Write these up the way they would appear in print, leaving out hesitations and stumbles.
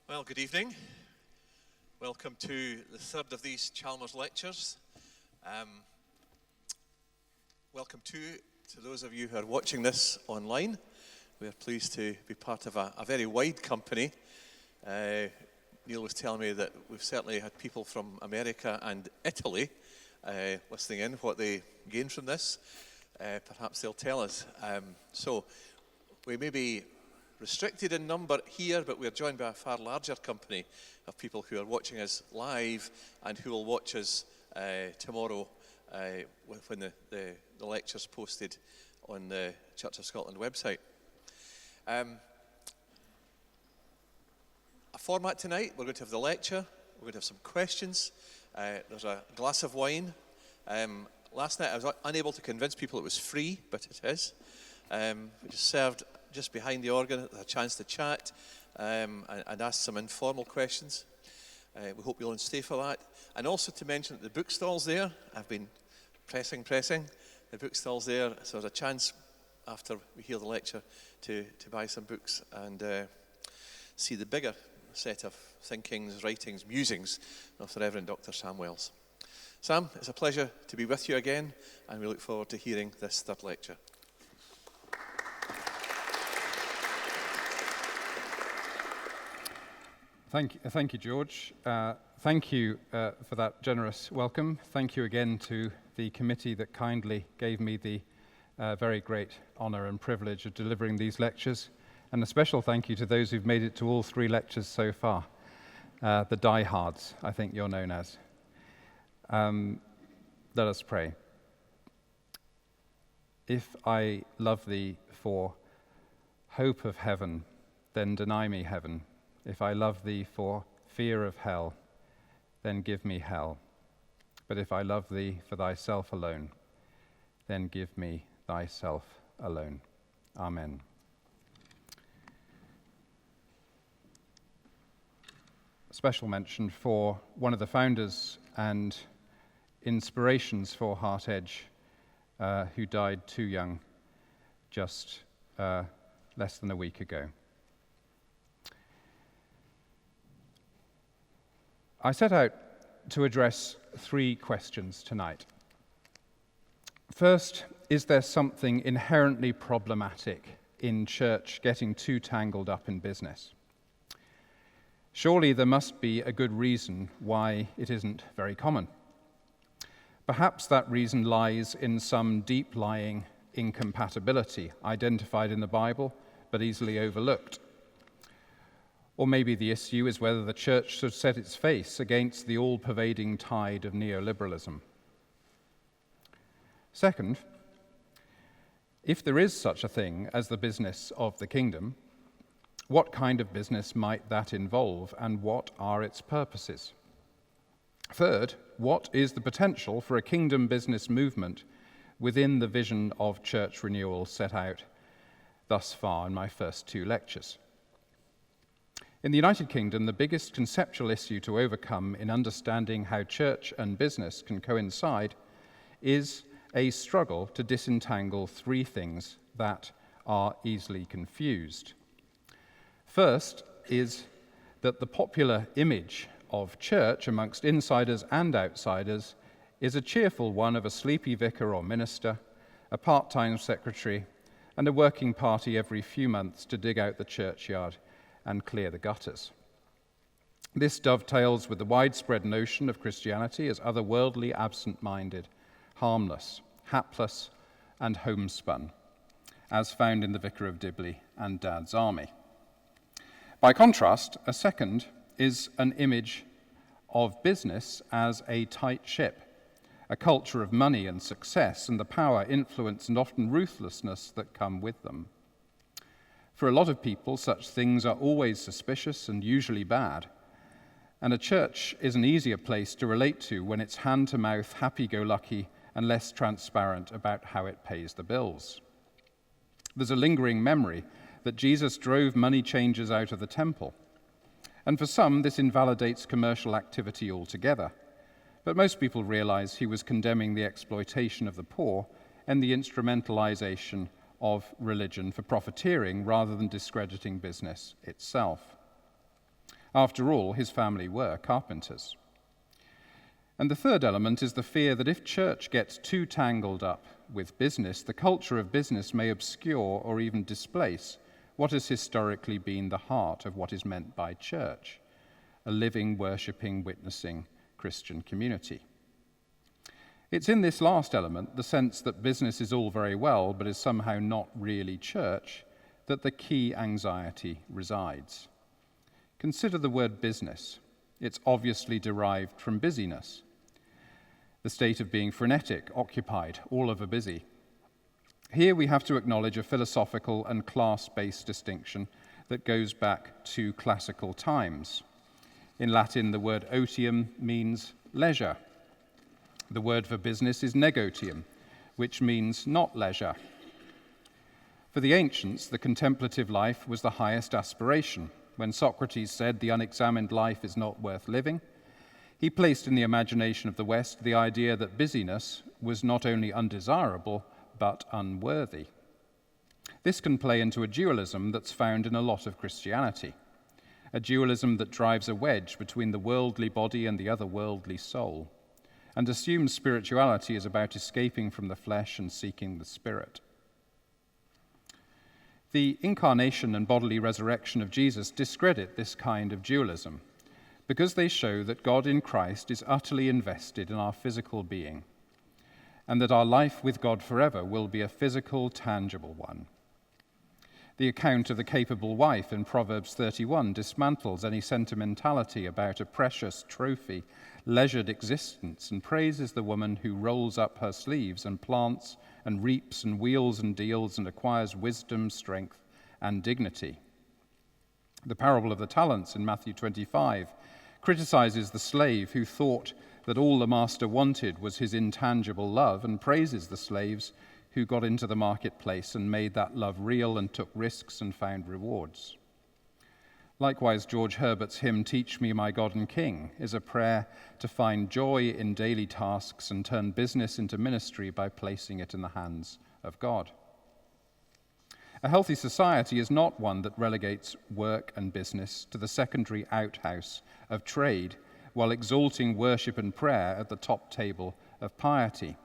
Well, good evening. Welcome to the third of these Chalmers Lectures. Welcome to those of you who are watching this online. We are pleased to be part of a very wide company. Neil was telling me that we've certainly had people from America and Italy listening in, what they gain from this. Perhaps they'll tell us. So we may be restricted in number here, but we're joined by a far larger company of people who are watching us live and who will watch us tomorrow when the lecture's posted on the Church of Scotland website. A format tonight: we're going to have the lecture, we're going to have some questions, there's a glass of wine. Last night I was unable to convince people it was free, but it is. We just served just behind the organ, a chance to chat and ask some informal questions. We hope you'll stay for that. And also to mention that the bookstall's there. I've been pressing. The bookstall's there, so there's a chance after we hear the lecture to buy some books and see the bigger set of thinkings, writings, musings of the Rev Dr Sam Wells. Sam, it's a pleasure to be with you again, and we look forward to hearing this third lecture. Thank you, George. Thank you for that generous welcome. Thank you again to the committee that kindly gave me the very great honour and privilege of delivering these lectures. And a special thank you to those who've made it to all three lectures so far. The diehards, I think you're known as. Let us pray. If I love thee for hope of heaven, then deny me heaven. If I love thee for fear of hell, then give me hell. But if I love thee for thyself alone, then give me thyself alone. Amen. A special mention for one of the founders and inspirations for HeartEdge, who died too young just less than a week ago. I set out to address three questions tonight. First, is there something inherently problematic in church getting too tangled up in business? Surely there must be a good reason why it isn't very common. Perhaps that reason lies in some deep-lying incompatibility identified in the Bible but easily overlooked. Or maybe the issue is whether the church should set its face against the all-pervading tide of neoliberalism. Second, if there is such a thing as the business of the kingdom, what kind of business might that involve, and what are its purposes? Third, what is the potential for a kingdom business movement within the vision of church renewal set out thus far in my first two lectures? In the United Kingdom, the biggest conceptual issue to overcome in understanding how church and business can coincide is a struggle to disentangle three things that are easily confused. First is that the popular image of church amongst insiders and outsiders is a cheerful one of a sleepy vicar or minister, a part-time secretary, and a working party every few months to dig out the churchyard and clear the gutters. This dovetails with the widespread notion of Christianity as otherworldly, absent-minded, harmless, hapless, and homespun, as found in the Vicar of Dibley and Dad's Army. By contrast, a second is an image of business as a tight ship, a culture of money and success and the power, influence, and often ruthlessness that come with them. For a lot of people, such things are always suspicious and usually bad, and a church is an easier place to relate to when it's hand-to-mouth, happy-go-lucky, and less transparent about how it pays the bills. There's a lingering memory that Jesus drove money changers out of the temple, and for some, this invalidates commercial activity altogether. But most people realize he was condemning the exploitation of the poor and the instrumentalization of religion for profiteering rather than discrediting business itself. After all, his family were carpenters. And the third element is the fear that if church gets too tangled up with business, the culture of business may obscure or even displace what has historically been the heart of what is meant by church, a living, worshipping, witnessing Christian community. It's in this last element, the sense that business is all very well but is somehow not really church, that the key anxiety resides. Consider the word business. It's obviously derived from busyness, the state of being frenetic, occupied, all over busy. Here we have to acknowledge a philosophical and class-based distinction that goes back to classical times. In Latin, the word otium means leisure. The word for business is negotium, which means not leisure. For the ancients, the contemplative life was the highest aspiration. When Socrates said the unexamined life is not worth living, he placed in the imagination of the West the idea that busyness was not only undesirable, but unworthy. This can play into a dualism that's found in a lot of Christianity, a dualism that drives a wedge between the worldly body and the otherworldly soul, and assumes spirituality is about escaping from the flesh and seeking the spirit. The incarnation and bodily resurrection of Jesus discredit this kind of dualism because they show that God in Christ is utterly invested in our physical being and that our life with God forever will be a physical, tangible one. The account of the capable wife in Proverbs 31 dismantles any sentimentality about a precious trophy, leisured existence, and praises the woman who rolls up her sleeves and plants and reaps and wheels and deals and acquires wisdom, strength, and dignity. The parable of the talents in Matthew 25 criticizes the slave who thought that all the master wanted was his intangible love and praises the slaves who got into the marketplace and made that love real and took risks and found rewards. Likewise, George Herbert's hymn, "Teach Me, My God and King," is a prayer to find joy in daily tasks and turn business into ministry by placing it in the hands of God. A healthy society is not one that relegates work and business to the secondary outhouse of trade while exalting worship and prayer at the top table of piety.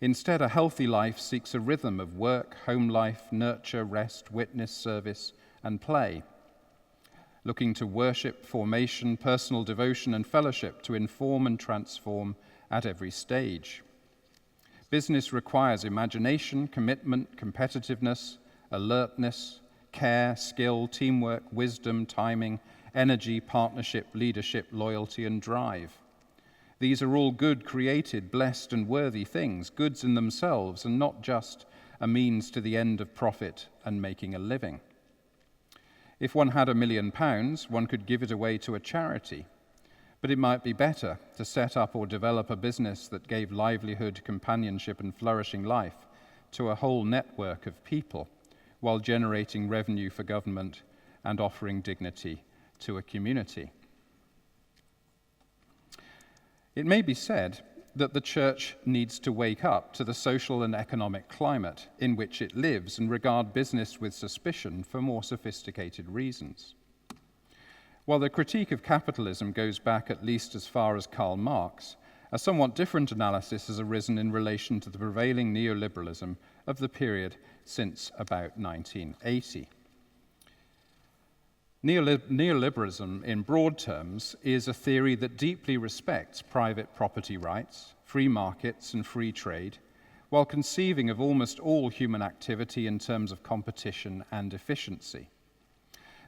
Instead, a healthy life seeks a rhythm of work, home life, nurture, rest, witness, service, and play, looking to worship, formation, personal devotion, and fellowship to inform and transform at every stage. Business requires imagination, commitment, competitiveness, alertness, care, skill, teamwork, wisdom, timing, energy, partnership, leadership, loyalty, and drive. These are all good, created, blessed, and worthy things, goods in themselves, and not just a means to the end of profit and making a living. If one had £1 million, one could give it away to a charity, but it might be better to set up or develop a business that gave livelihood, companionship, and flourishing life to a whole network of people, while generating revenue for government and offering dignity to a community. It may be said that the church needs to wake up to the social and economic climate in which it lives and regard business with suspicion for more sophisticated reasons. While the critique of capitalism goes back at least as far as Karl Marx, a somewhat different analysis has arisen in relation to the prevailing neoliberalism of the period since about 1980. Neoliberalism, in broad terms, is a theory that deeply respects private property rights, free markets, and free trade, while conceiving of almost all human activity in terms of competition and efficiency.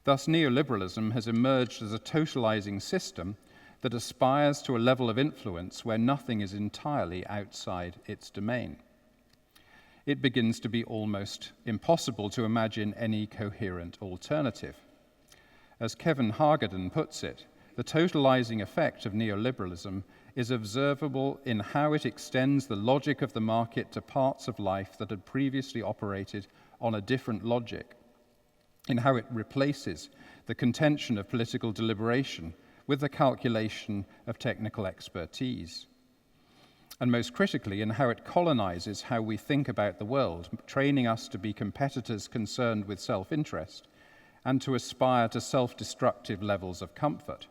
Thus, neoliberalism has emerged as a totalizing system that aspires to a level of influence where nothing is entirely outside its domain. It begins to be almost impossible to imagine any coherent alternative. As Kevin Hargaden puts it, the totalizing effect of neoliberalism is observable in how it extends the logic of the market to parts of life that had previously operated on a different logic, in how it replaces the contention of political deliberation with the calculation of technical expertise, and most critically, in how it colonizes how we think about the world, training us to be competitors concerned with self-interest, and to aspire to self-destructive levels of comfort.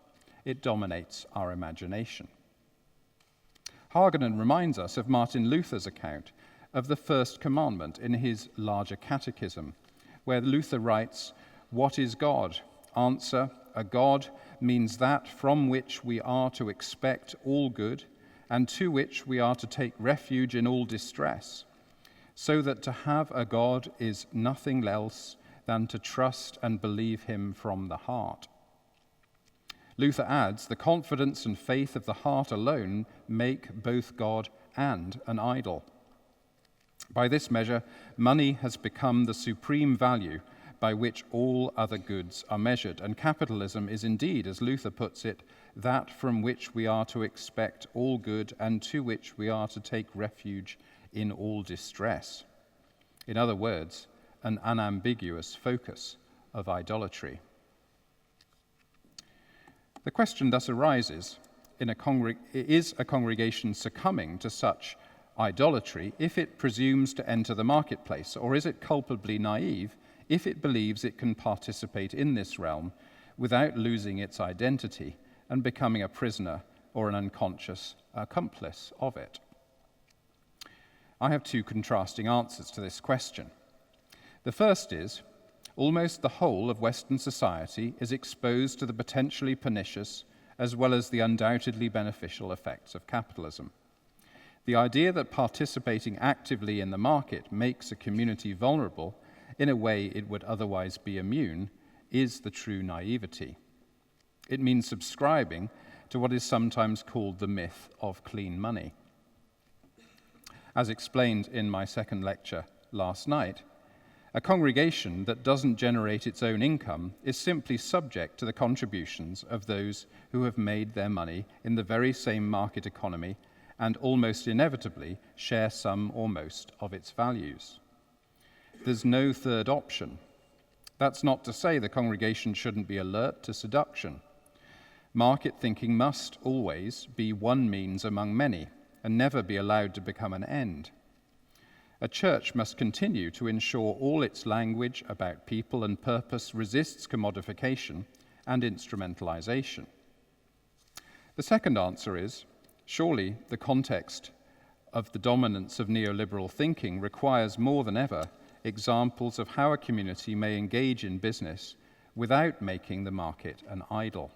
It dominates our imagination. Hagenen reminds us of Martin Luther's account of the first commandment in his larger catechism, where Luther writes, "What is God? Answer, a God means that from which we are to expect all good, and to which we are to take refuge in all distress, so that to have a God is nothing else than to trust and believe him from the heart." Luther adds, the confidence and faith of the heart alone make both God and an idol. By this measure, money has become the supreme value by which all other goods are measured, and capitalism is indeed, as Luther puts it, that from which we are to expect all good and to which we are to take refuge in all distress. In other words, an unambiguous focus of idolatry. The question thus arises, is a congregation succumbing to such idolatry if it presumes to enter the marketplace, or is it culpably naive if it believes it can participate in this realm without losing its identity and becoming a prisoner or an unconscious accomplice of it? I have two contrasting answers to this question. The first is, almost the whole of Western society is exposed to the potentially pernicious as well as the undoubtedly beneficial effects of capitalism. The idea that participating actively in the market makes a community vulnerable in a way it would otherwise be immune is the true naivety. It means subscribing to what is sometimes called the myth of clean money. As explained in my second lecture last night, a congregation that doesn't generate its own income is simply subject to the contributions of those who have made their money in the very same market economy and almost inevitably share some or most of its values. There's no third option. That's not to say the congregation shouldn't be alert to seduction. Market thinking must always be one means among many and never be allowed to become an end. A church must continue to ensure all its language about people and purpose resists commodification and instrumentalization. The second answer is, surely the context of the dominance of neoliberal thinking requires more than ever examples of how a community may engage in business without making the market an idol.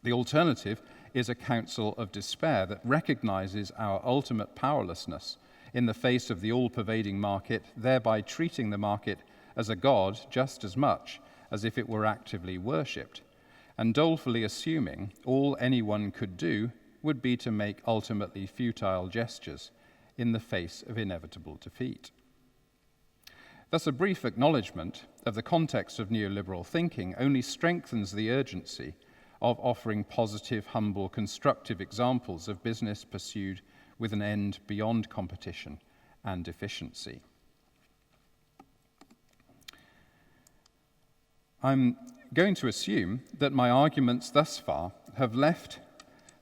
The alternative is a counsel of despair that recognizes our ultimate powerlessness in the face of the all-pervading market, thereby treating the market as a god just as much as if it were actively worshipped, and dolefully assuming all anyone could do would be to make ultimately futile gestures in the face of inevitable defeat. Thus, a brief acknowledgement of the context of neoliberal thinking only strengthens the urgency of offering positive, humble, constructive examples of business pursued with an end beyond competition and efficiency. I'm going to assume that my arguments thus far have left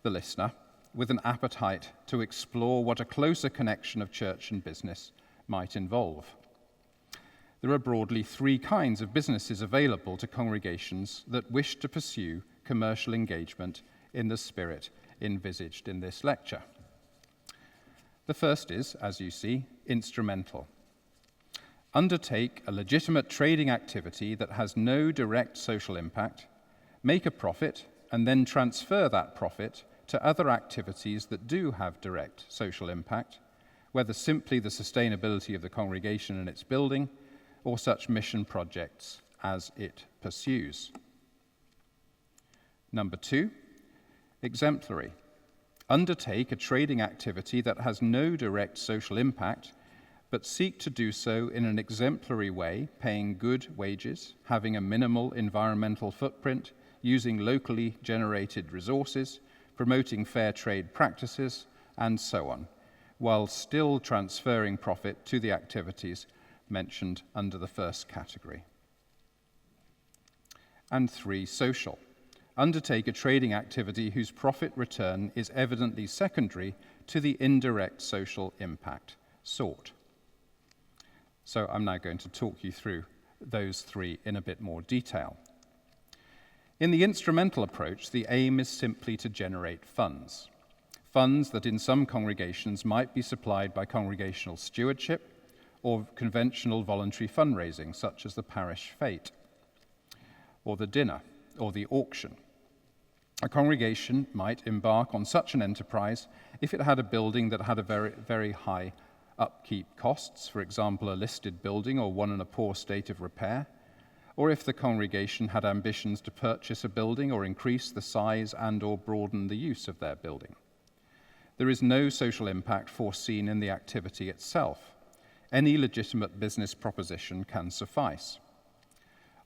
the listener with an appetite to explore what a closer connection of church and business might involve. There are broadly three kinds of businesses available to congregations that wish to pursue commercial engagement in the spirit envisaged in this lecture. The first is, as you see, instrumental. Undertake a legitimate trading activity that has no direct social impact, make a profit, and then transfer that profit to other activities that do have direct social impact, whether simply the sustainability of the congregation and its building, or such mission projects as it pursues. Number two, exemplary. Undertake a trading activity that has no direct social impact, but seek to do so in an exemplary way, paying good wages, having a minimal environmental footprint, using locally generated resources, promoting fair trade practices, and so on, while still transferring profit to the activities mentioned under the first category. And three, social. Undertake a trading activity whose profit return is evidently secondary to the indirect social impact sought. So I'm now going to talk you through those three in a bit more detail. In the instrumental approach, the aim is simply to generate funds that in some congregations might be supplied by congregational stewardship or conventional voluntary fundraising, such as the parish fete, or the dinner, or the auction. A congregation might embark on such an enterprise if it had a building that had a very, very high upkeep costs, for example, a listed building or one in a poor state of repair, or if the congregation had ambitions to purchase a building or increase the size and or broaden the use of their building. There is no social impact foreseen in the activity itself. Any legitimate business proposition can suffice.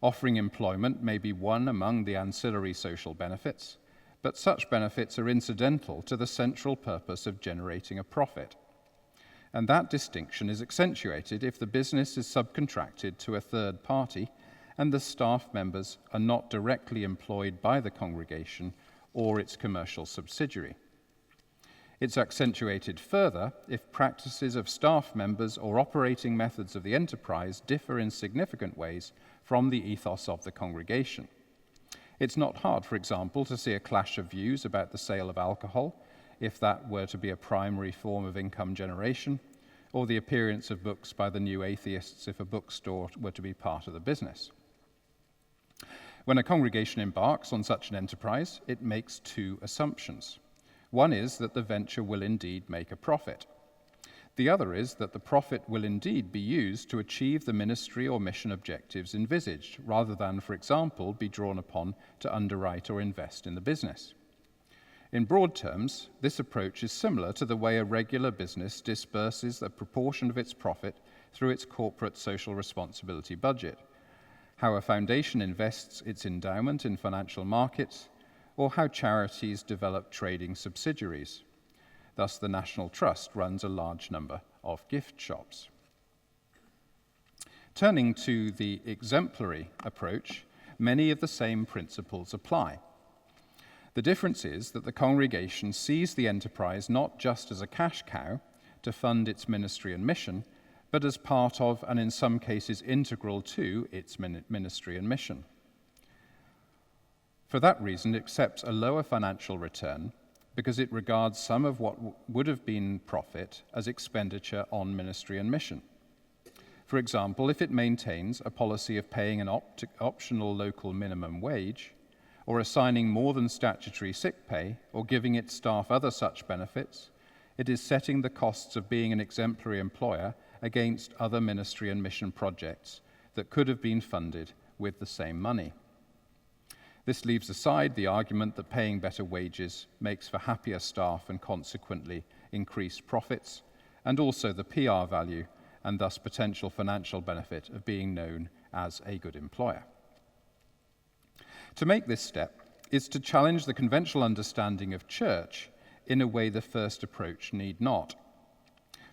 Offering employment may be one among the ancillary social benefits, but such benefits are incidental to the central purpose of generating a profit. And that distinction is accentuated if the business is subcontracted to a third party and the staff members are not directly employed by the congregation or its commercial subsidiary. It's accentuated further if practices of staff members or operating methods of the enterprise differ in significant ways from the ethos of the congregation. It's not hard, for example, to see a clash of views about the sale of alcohol, if that were to be a primary form of income generation, or the appearance of books by the new atheists if a bookstore were to be part of the business. When a congregation embarks on such an enterprise, it makes two assumptions. One is that the venture will indeed make a profit. The other is that the profit will indeed be used to achieve the ministry or mission objectives envisaged, rather than, for example, be drawn upon to underwrite or invest in the business. In broad terms, this approach is similar to the way a regular business disburses a proportion of its profit through its corporate social responsibility budget, how a foundation invests its endowment in financial markets, or how charities develop trading subsidiaries. Thus, the National Trust runs a large number of gift shops. Turning to the exemplary approach, many of the same principles apply. The difference is that the congregation sees the enterprise not just as a cash cow to fund its ministry and mission, but as part of, and in some cases integral to, its ministry and mission. For that reason, it accepts a lower financial return because it regards some of what would have been profit as expenditure on ministry and mission. For example, if it maintains a policy of paying an optional local minimum wage, or assigning more than statutory sick pay, or giving its staff other such benefits, it is setting the costs of being an exemplary employer against other ministry and mission projects that could have been funded with the same money. This leaves aside the argument that paying better wages makes for happier staff and consequently increased profits, and also the PR value and thus potential financial benefit of being known as a good employer. To make this step is to challenge the conventional understanding of church in a way the first approach need not.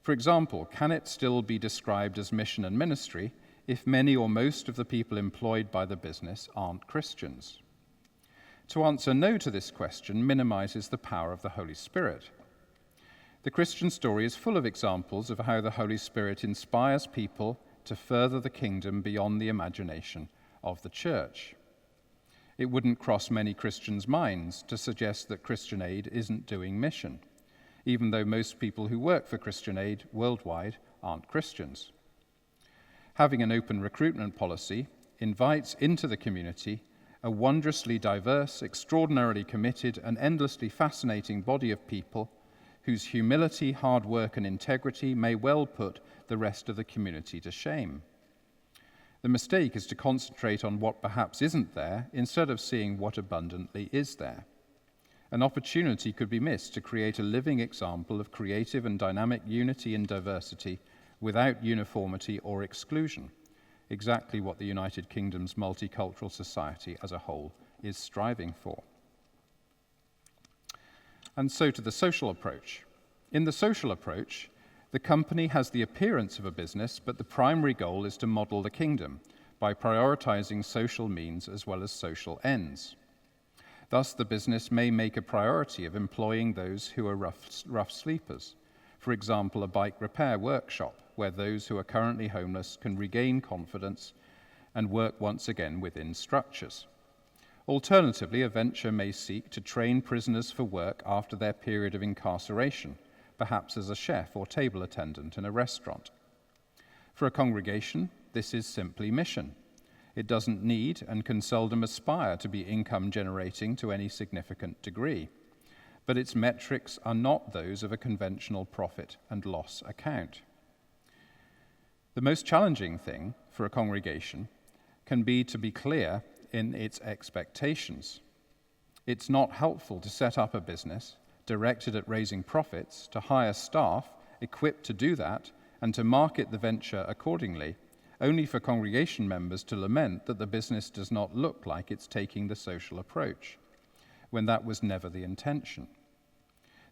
For example, can it still be described as mission and ministry if many or most of the people employed by the business aren't Christians? To answer no to this question minimizes the power of the Holy Spirit. The Christian story is full of examples of how the Holy Spirit inspires people to further the kingdom beyond the imagination of the church. It wouldn't cross many Christians' minds to suggest that Christian Aid isn't doing mission, even though most people who work for Christian Aid worldwide aren't Christians. Having an open recruitment policy invites into the community a wondrously diverse, extraordinarily committed, and endlessly fascinating body of people whose humility, hard work, and integrity may well put the rest of the community to shame. The mistake is to concentrate on what perhaps isn't there instead of seeing what abundantly is there. An opportunity could be missed to create a living example of creative and dynamic unity and diversity without uniformity or exclusion, exactly what the United Kingdom's multicultural society as a whole is striving for. And so to the social approach. In the social approach, the company has the appearance of a business, but the primary goal is to model the kingdom by prioritizing social means as well as social ends. Thus, the business may make a priority of employing those who are rough sleepers. For example, a bike repair workshop, where those who are currently homeless can regain confidence and work once again within structures. Alternatively, a venture may seek to train prisoners for work after their period of incarceration, perhaps as a chef or table attendant in a restaurant. For a congregation, this is simply mission. It doesn't need and can seldom aspire to be income generating to any significant degree, but its metrics are not those of a conventional profit and loss account. The most challenging thing for a congregation can be to be clear in its expectations. It's not helpful to set up a business directed at raising profits, to hire staff equipped to do that, and to market the venture accordingly, only for congregation members to lament that the business does not look like it's taking the social approach, when that was never the intention.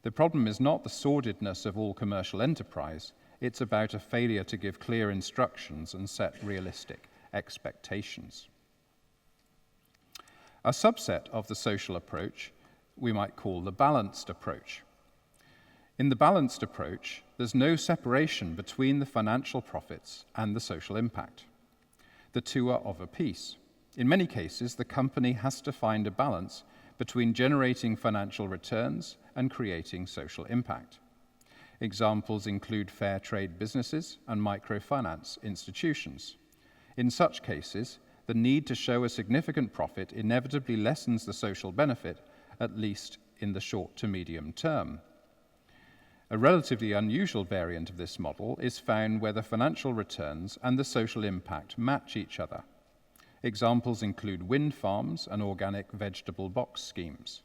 The problem is not the sordidness of all commercial enterprise, it's about a failure to give clear instructions and set realistic expectations. A subset of the social approach we might call the balanced approach. In the balanced approach, there's no separation between the financial profits and the social impact. The two are of a piece. In many cases, the company has to find a balance between generating financial returns and creating social impact. Examples include fair trade businesses and microfinance institutions. In such cases, the need to show a significant profit inevitably lessens the social benefit, at least in the short to medium term. A relatively unusual variant of this model is found where the financial returns and the social impact match each other. Examples include wind farms and organic vegetable box schemes.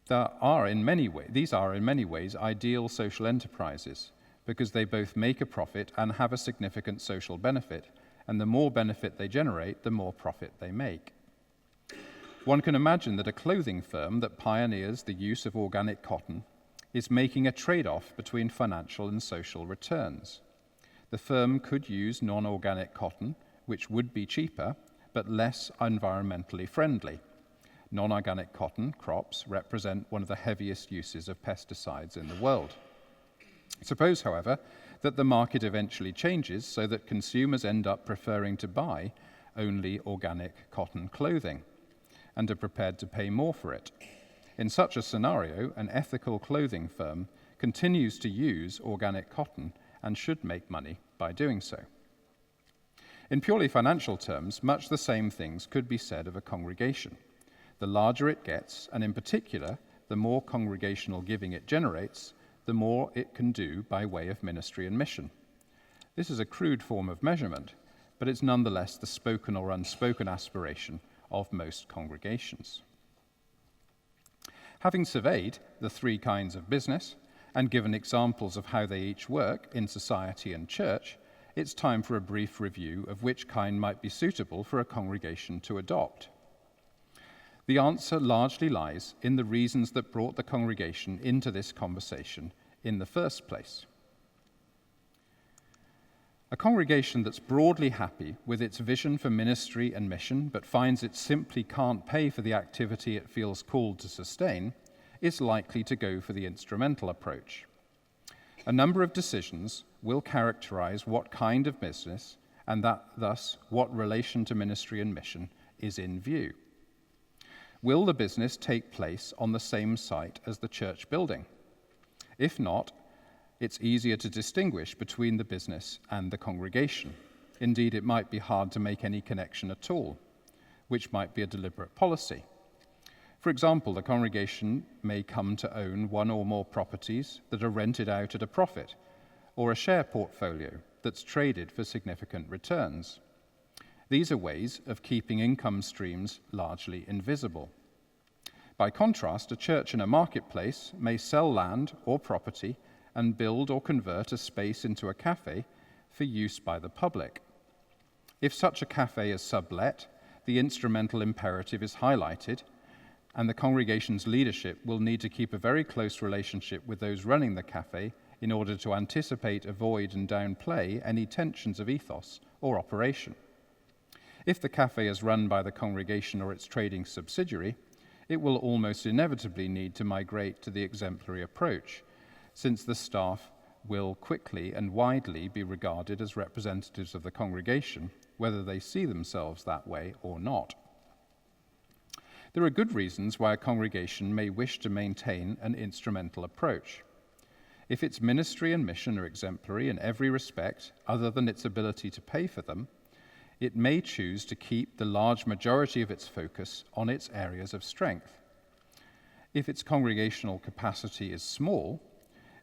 These are in many ways ideal social enterprises because they both make a profit and have a significant social benefit, and the more benefit they generate, the more profit they make. One can imagine that a clothing firm that pioneers the use of organic cotton is making a trade-off between financial and social returns. The firm could use non-organic cotton, which would be cheaper, but less environmentally friendly. Non-organic cotton crops represent one of the heaviest uses of pesticides in the world. Suppose, however, that the market eventually changes so that consumers end up preferring to buy only organic cotton clothing and are prepared to pay more for it. In such a scenario, an ethical clothing firm continues to use organic cotton and should make money by doing so. In purely financial terms, much the same things could be said of a congregation. The larger it gets, and in particular, the more congregational giving it generates, the more it can do by way of ministry and mission. This is a crude form of measurement, but it's nonetheless the spoken or unspoken aspiration of most congregations. Having surveyed the three kinds of business and given examples of how they each work in society and church, it's time for a brief review of which kind might be suitable for a congregation to adopt. The answer largely lies in the reasons that brought the congregation into this conversation in the first place. A congregation that's broadly happy with its vision for ministry and mission, but finds it simply can't pay for the activity it feels called to sustain, is likely to go for the instrumental approach. A number of decisions will characterize what kind of business, and thus what relation to ministry and mission is in view. Will the business take place on the same site as the church building? If not, it's easier to distinguish between the business and the congregation. Indeed, it might be hard to make any connection at all, which might be a deliberate policy. For example, the congregation may come to own one or more properties that are rented out at a profit, or a share portfolio that's traded for significant returns. These are ways of keeping income streams largely invisible. By contrast, a church in a marketplace may sell land or property and build or convert a space into a cafe for use by the public. If such a cafe is sublet, the instrumental imperative is highlighted, and the congregation's leadership will need to keep a very close relationship with those running the cafe in order to anticipate, avoid, and downplay any tensions of ethos or operation. If the cafe is run by the congregation or its trading subsidiary, it will almost inevitably need to migrate to the exemplary approach, since the staff will quickly and widely be regarded as representatives of the congregation whether they see themselves that way or not. There are good reasons why a congregation may wish to maintain an instrumental approach. If its ministry and mission are exemplary in every respect other than its ability to pay for them, it may choose to keep the large majority of its focus on its areas of strength. If its congregational capacity is small,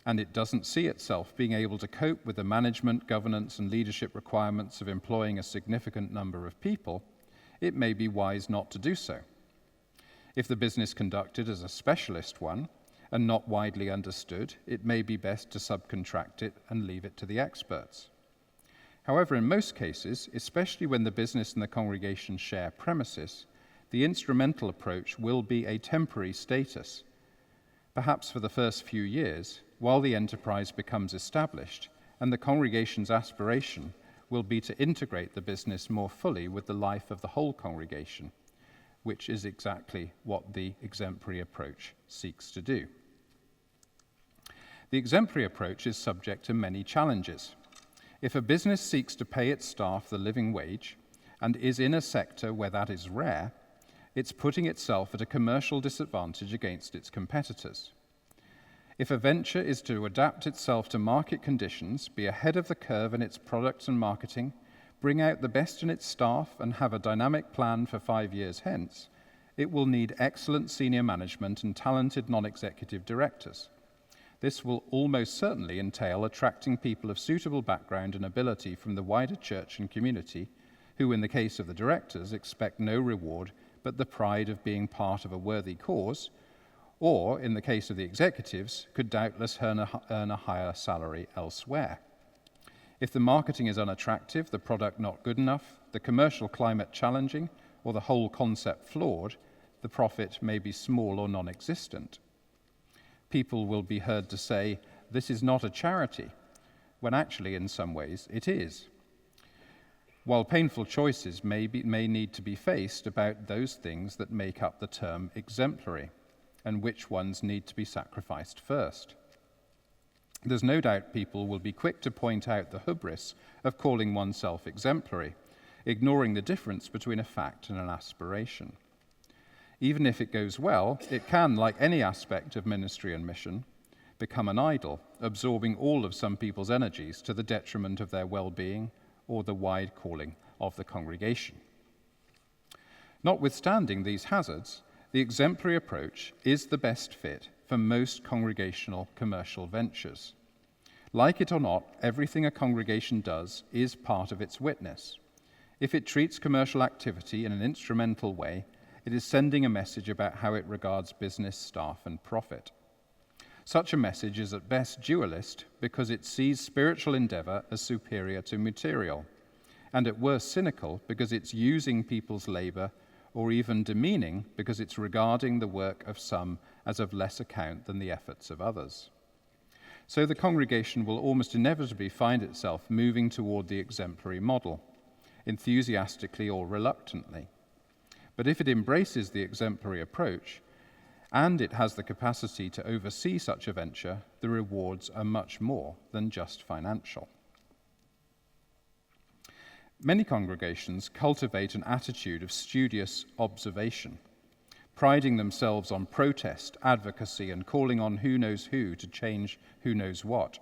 and it doesn't see itself being able to cope with the management, governance, and leadership requirements of employing a significant number of people, it may be wise not to do so. If the business conducted as a specialist one and not widely understood, it may be best to subcontract it and leave it to the experts. However, in most cases, especially when the business and the congregation share premises, the instrumental approach will be a temporary status, perhaps for the first few years, while the enterprise becomes established, and the congregation's aspiration will be to integrate the business more fully with the life of the whole congregation, which is exactly what the exemplary approach seeks to do. The exemplary approach is subject to many challenges. If a business seeks to pay its staff the living wage and is in a sector where that is rare, it's putting itself at a commercial disadvantage against its competitors. If a venture is to adapt itself to market conditions, be ahead of the curve in its products and marketing, bring out the best in its staff, and have a dynamic plan for 5 years hence, it will need excellent senior management and talented non-executive directors. This will almost certainly entail attracting people of suitable background and ability from the wider church and community, who, in the case of the directors, expect no reward but the pride of being part of a worthy cause, or, in the case of the executives, could doubtless earn a higher salary elsewhere. If the marketing is unattractive, the product not good enough, the commercial climate challenging, or the whole concept flawed, the profit may be small or non-existent. People will be heard to say, "This is not a charity," when actually, in some ways, it is. While painful choices may need to be faced about those things that make up the term exemplary, and which ones need to be sacrificed first. There's no doubt people will be quick to point out the hubris of calling oneself exemplary, ignoring the difference between a fact and an aspiration. Even if it goes well, it can, like any aspect of ministry and mission, become an idol, absorbing all of some people's energies to the detriment of their well-being or the wide calling of the congregation. Notwithstanding these hazards, the exemplary approach is the best fit for most congregational commercial ventures. Like it or not, everything a congregation does is part of its witness. If it treats commercial activity in an instrumental way, it is sending a message about how it regards business, staff, and profit. Such a message is at best dualist because it sees spiritual endeavor as superior to material, and at worst cynical because it's using people's labor, or even demeaning because it's regarding the work of some as of less account than the efforts of others. So the congregation will almost inevitably find itself moving toward the exemplary model, enthusiastically or reluctantly. But if it embraces the exemplary approach, and it has the capacity to oversee such a venture, the rewards are much more than just financial. Many congregations cultivate an attitude of studious observation, priding themselves on protest, advocacy, and calling on who knows who to change who knows what.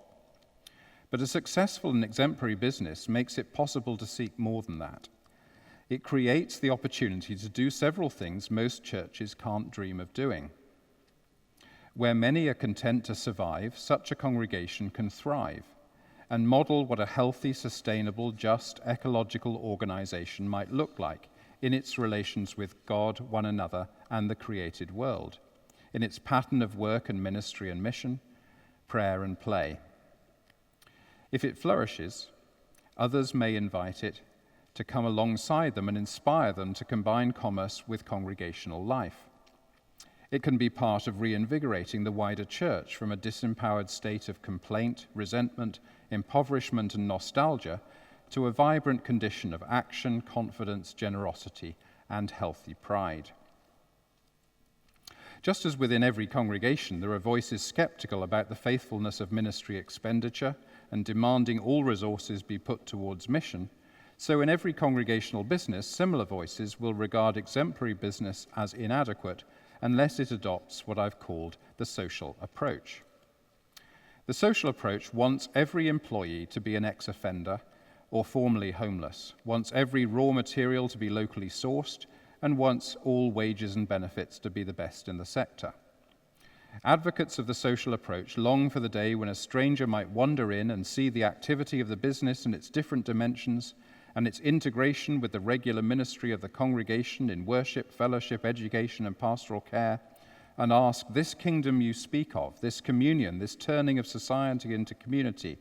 But a successful and exemplary business makes it possible to seek more than that. It creates the opportunity to do several things most churches can't dream of doing. Where many are content to survive, such a congregation can thrive and model what a healthy, sustainable, just, ecological organization might look like in its relations with God, one another, and the created world, in its pattern of work and ministry and mission, prayer and play. If it flourishes, others may invite it to come alongside them and inspire them to combine commerce with congregational life. It can be part of reinvigorating the wider church from a disempowered state of complaint, resentment, impoverishment, and nostalgia to a vibrant condition of action, confidence, generosity, and healthy pride. Just as within every congregation there are voices skeptical about the faithfulness of ministry expenditure and demanding all resources be put towards mission, So in every congregational business, similar voices will regard exemplary business as inadequate unless it adopts what I've called the social approach. The social approach wants every employee to be an ex-offender or formerly homeless, wants every raw material to be locally sourced, and wants all wages and benefits to be the best in the sector. Advocates of the social approach long for the day when a stranger might wander in and see the activity of the business and its different dimensions and its integration with the regular ministry of the congregation in worship, fellowship, education, and pastoral care, and ask, this kingdom you speak of, this communion, this turning of society into community,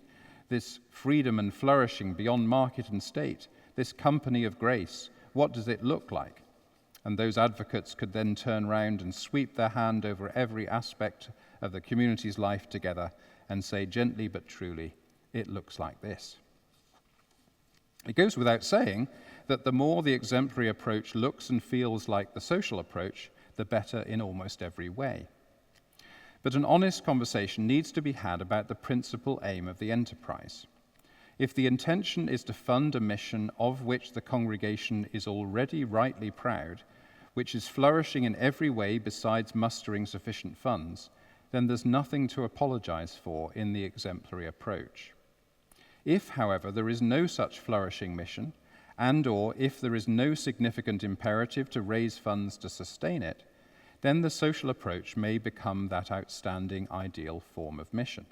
this freedom and flourishing beyond market and state, this company of grace, what does it look like? And those advocates could then turn round and sweep their hand over every aspect of the community's life together and say gently but truly, it looks like this. It goes without saying that the more the exemplary approach looks and feels like the social approach, the better in almost every way. But an honest conversation needs to be had about the principal aim of the enterprise. If the intention is to fund a mission of which the congregation is already rightly proud, which is flourishing in every way besides mustering sufficient funds, then there's nothing to apologize for in the exemplary approach. If, however, there is no such flourishing mission, and/or if there is no significant imperative to raise funds to sustain it, then the social approach may become that outstanding ideal form of mission.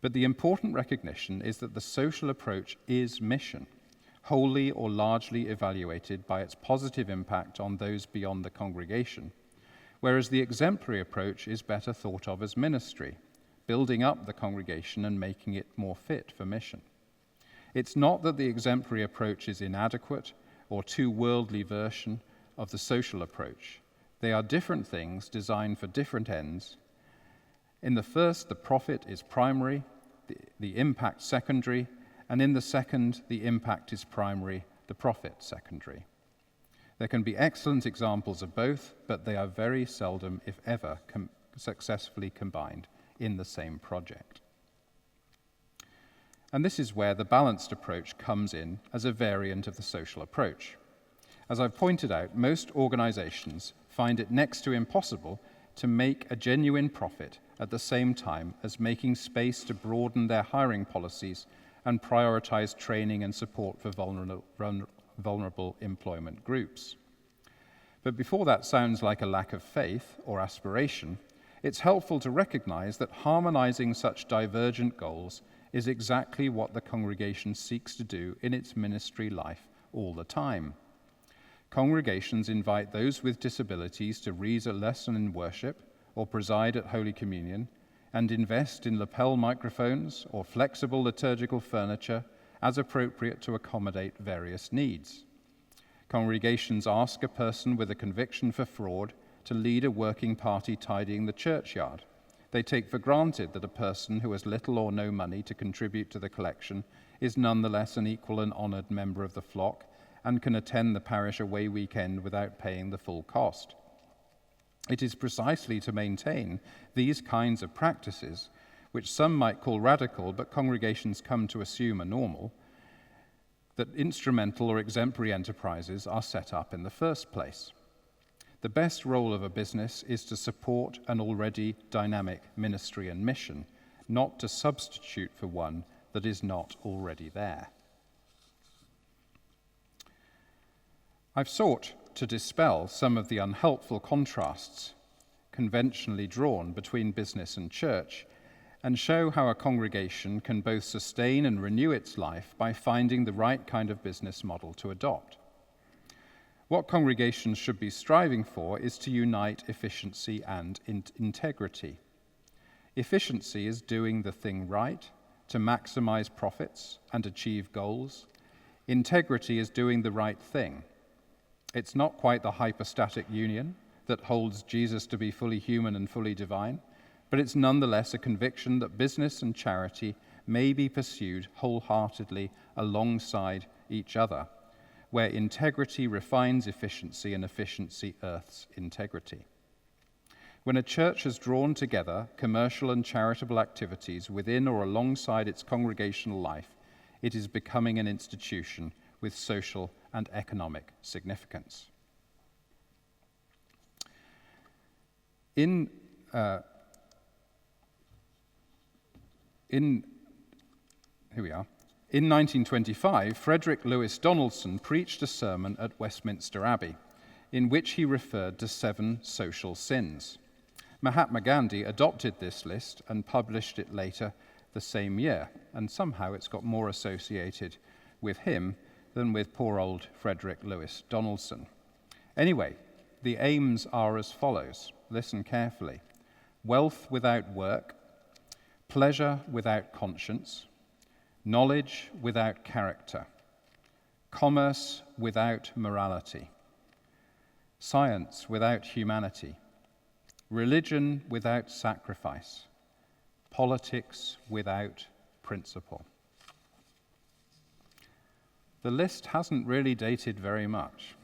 But the important recognition is that the social approach is mission, wholly or largely evaluated by its positive impact on those beyond the congregation, whereas the exemplary approach is better thought of as ministry, building up the congregation and making it more fit for mission. It's not that the exemplary approach is inadequate or too worldly version of the social approach. They are different things designed for different ends. In the first, the profit is primary, the impact secondary, and in the second, the impact is primary, the profit secondary. There can be excellent examples of both, but they are very seldom, if ever, successfully combined in the same project. And this is where the balanced approach comes in as a variant of the social approach. As I've pointed out, most organizations find it next to impossible to make a genuine profit at the same time as making space to broaden their hiring policies and prioritize training and support for vulnerable employment groups. But before that sounds like a lack of faith or aspiration, it's helpful to recognize that harmonizing such divergent goals is exactly what the congregation seeks to do in its ministry life all the time. Congregations invite those with disabilities to read a lesson in worship or preside at Holy Communion and invest in lapel microphones or flexible liturgical furniture as appropriate to accommodate various needs. Congregations ask a person with a conviction for fraud to lead a working party tidying the churchyard. They take for granted that a person who has little or no money to contribute to the collection is nonetheless an equal and honored member of the flock and can attend the parish away weekend without paying the full cost. It is precisely to maintain these kinds of practices, which some might call radical, but congregations come to assume are normal, that instrumental or exemplary enterprises are set up in the first place. The best role of a business is to support an already dynamic ministry and mission, not to substitute for one that is not already there. I've sought to dispel some of the unhelpful contrasts conventionally drawn between business and church and show how a congregation can both sustain and renew its life by finding the right kind of business model to adopt. What congregations should be striving for is to unite efficiency and integrity. Efficiency is doing the thing right to maximize profits and achieve goals. Integrity is doing the right thing. It's not quite the hypostatic union that holds Jesus to be fully human and fully divine, but it's nonetheless a conviction that business and charity may be pursued wholeheartedly alongside each other, where integrity refines efficiency and efficiency earths integrity. When a church has drawn together commercial and charitable activities within or alongside its congregational life, it is becoming an institution with social and economic significance. In 1925, Frederick Lewis Donaldson preached a sermon at Westminster Abbey in which he referred to 7 social sins. Mahatma Gandhi adopted this list and published it later the same year, and somehow it's got more associated with him than with poor old Frederick Lewis Donaldson. Anyway, the aims are as follows. Listen carefully. Wealth without work, pleasure without conscience, knowledge without character, commerce without morality, science without humanity, religion without sacrifice, politics without principle. The list hasn't really dated very much.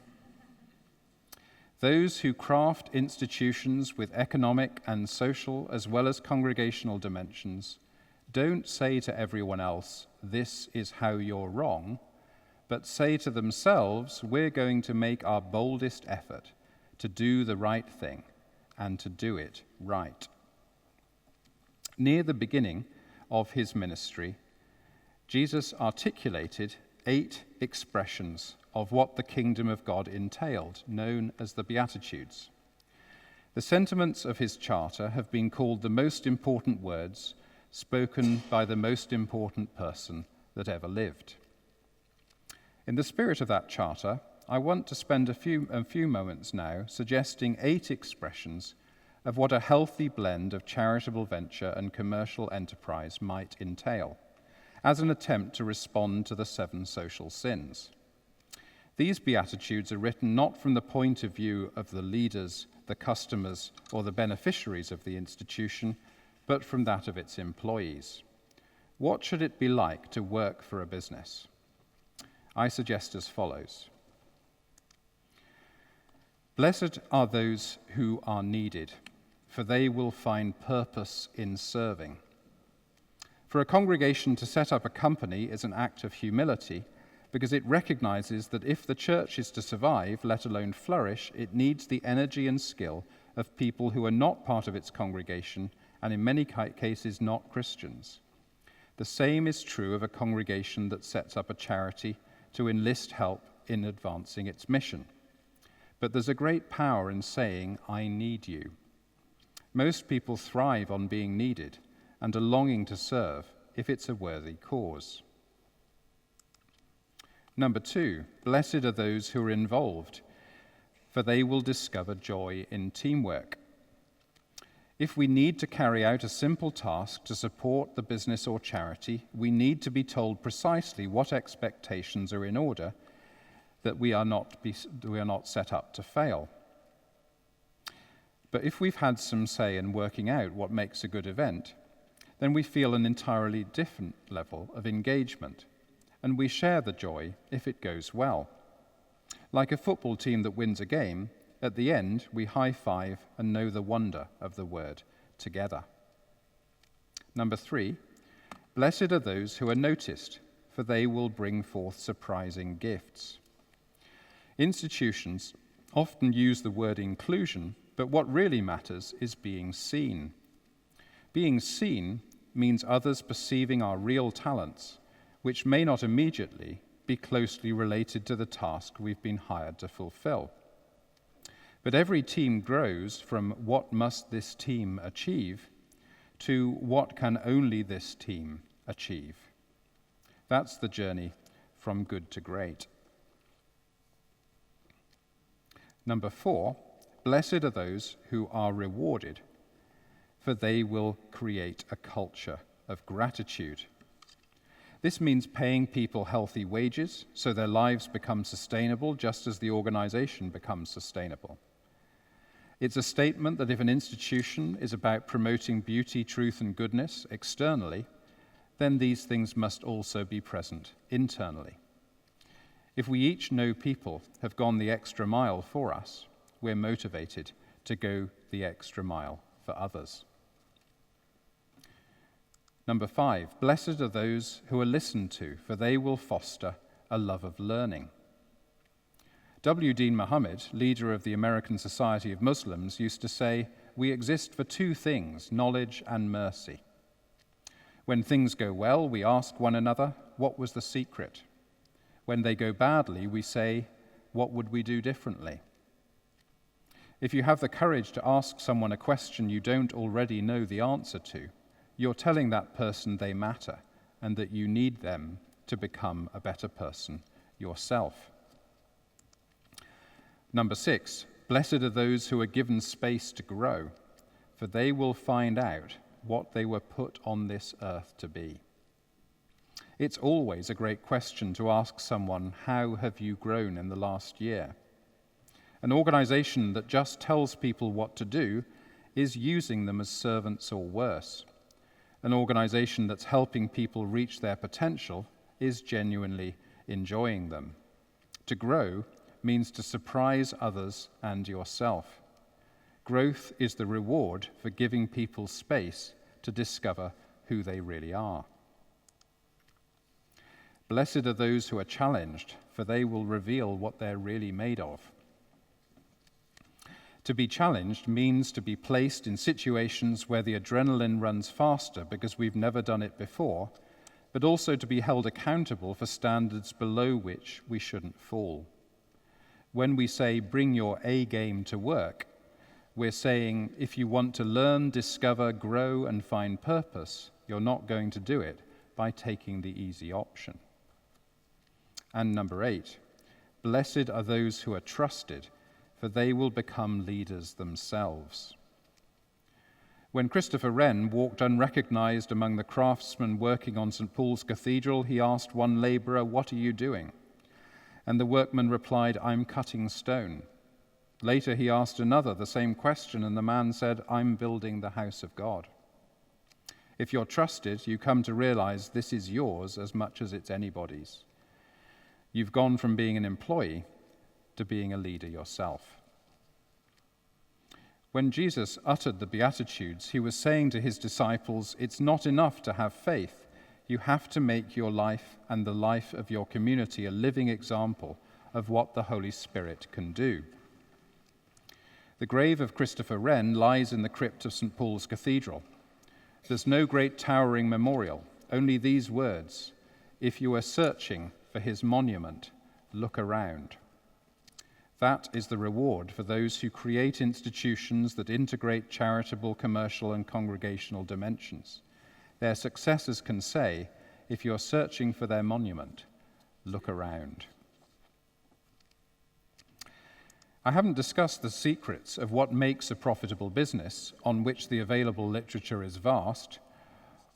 Those who craft institutions with economic and social as well as congregational dimensions don't say to everyone else, "This is how you're wrong," but say to themselves, "We're going to make our boldest effort to do the right thing and to do it right." Near the beginning of his ministry, Jesus articulated 8 expressions of what the kingdom of God entailed, known as the Beatitudes. The sentiments of his charter have been called the most important words spoken by the most important person that ever lived. In the spirit of that charter, I want to spend a few moments now suggesting 8 expressions of what a healthy blend of charitable venture and commercial enterprise might entail, as an attempt to respond to the 7 social sins. These Beatitudes are written not from the point of view of the leaders, the customers, or the beneficiaries of the institution, but from that of its employees. What should it be like to work for a business? I suggest as follows. Blessed are those who are needed, for they will find purpose in serving. For a congregation to set up a company is an act of humility, because it recognizes that if the church is to survive, let alone flourish, it needs the energy and skill of people who are not part of its congregation and in many cases not Christians. The same is true of a congregation that sets up a charity to enlist help in advancing its mission. But there's a great power in saying, "I need you." Most people thrive on being needed and are longing to serve if it's a worthy cause. Number 2, blessed are those who are involved, for they will discover joy in teamwork. If we need to carry out a simple task to support the business or charity, we need to be told precisely what expectations are in order, that we are not set up to fail. But if we've had some say in working out what makes a good event, then we feel an entirely different level of engagement, and we share the joy if it goes well. Like a football team that wins a game, at the end we high-five and know the wonder of the word together. Number 3, blessed are those who are noticed, for they will bring forth surprising gifts. Institutions often use the word inclusion, but what really matters is being seen. Being seen means others perceiving our real talents, which may not immediately be closely related to the task we've been hired to fulfill. But every team grows from what must this team achieve to what can only this team achieve. That's the journey from good to great. Number 4, blessed are those who are rewarded, for they will create a culture of gratitude. This means paying people healthy wages so their lives become sustainable just as the organization becomes sustainable. It's a statement that if an institution is about promoting beauty, truth, and goodness externally, then these things must also be present internally. If we each know people have gone the extra mile for us, we're motivated to go the extra mile for others. Number 5, blessed are those who are listened to, for they will foster a love of learning. W. Dean Muhammad, leader of the American Society of Muslims, used to say, "We exist for two things, knowledge and mercy." When things go well, we ask one another, what was the secret? When they go badly, we say, what would we do differently? If you have the courage to ask someone a question you don't already know the answer to, you're telling that person they matter and that you need them to become a better person yourself. Number 6, blessed are those who are given space to grow, for they will find out what they were put on this earth to be. It's always a great question to ask someone, how have you grown in the last year? An organization that just tells people what to do is using them as servants or worse. An organization that's helping people reach their potential is genuinely enjoying them. To grow means to surprise others and yourself. Growth is the reward for giving people space to discover who they really are. Blessed are those who are challenged, for they will reveal what they're really made of. To be challenged means to be placed in situations where the adrenaline runs faster because we've never done it before, but also to be held accountable for standards below which we shouldn't fall. When we say, bring your A game to work, we're saying, if you want to learn, discover, grow, and find purpose, you're not going to do it by taking the easy option. And number 8, blessed are those who are trusted, for they will become leaders themselves. When Christopher Wren walked unrecognized among the craftsmen working on St. Paul's Cathedral, he asked one laborer, "What are you doing?" And the workman replied, "I'm cutting stone." Later he asked another the same question, and the man said, "I'm building the house of God." If you're trusted, you come to realize this is yours as much as it's anybody's. You've gone from being an employee to being a leader yourself. When Jesus uttered the Beatitudes, he was saying to his disciples, it's not enough to have faith. You have to make your life and the life of your community a living example of what the Holy Spirit can do. The grave of Christopher Wren lies in the crypt of St. Paul's Cathedral. There's no great towering memorial, only these words, "If you are searching for his monument, look around." That is the reward for those who create institutions that integrate charitable, commercial, and congregational dimensions. Their successors can say, if you're searching for their monument, look around. I haven't discussed the secrets of what makes a profitable business, on which the available literature is vast,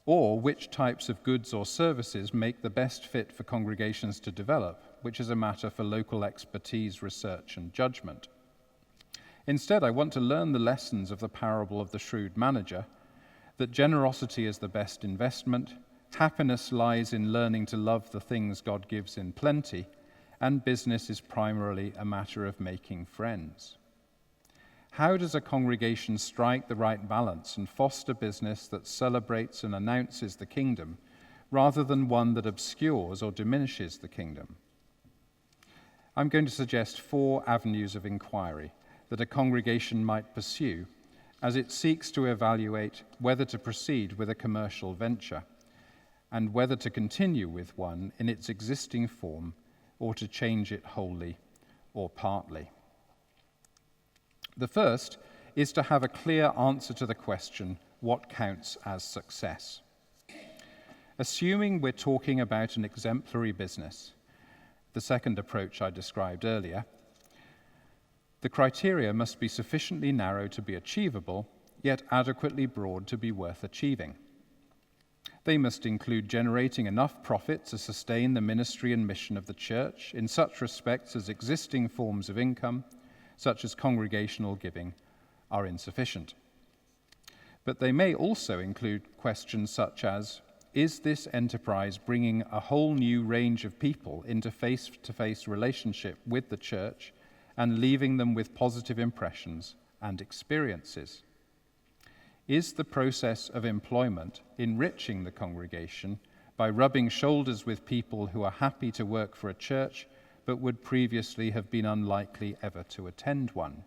or which types of goods or services make the best fit for congregations to develop, which is a matter for local expertise, research, and judgment. Instead, I want to learn the lessons of the parable of the shrewd manager, that generosity is the best investment, happiness lies in learning to love the things God gives in plenty, and business is primarily a matter of making friends. How does a congregation strike the right balance and foster business that celebrates and announces the kingdom, rather than one that obscures or diminishes the kingdom? I'm going to suggest 4 avenues of inquiry that a congregation might pursue as it seeks to evaluate whether to proceed with a commercial venture and whether to continue with one in its existing form or to change it wholly or partly. The first is to have a clear answer to the question, what counts as success? Assuming we're talking about an exemplary business, the second approach I described earlier, the criteria must be sufficiently narrow to be achievable, yet adequately broad to be worth achieving. They must include generating enough profit to sustain the ministry and mission of the church in such respects as existing forms of income, such as congregational giving, are insufficient. But they may also include questions such as, is this enterprise bringing a whole new range of people into face-to-face relationship with the church and leaving them with positive impressions and experiences? Is the process of employment enriching the congregation by rubbing shoulders with people who are happy to work for a church but would previously have been unlikely ever to attend one?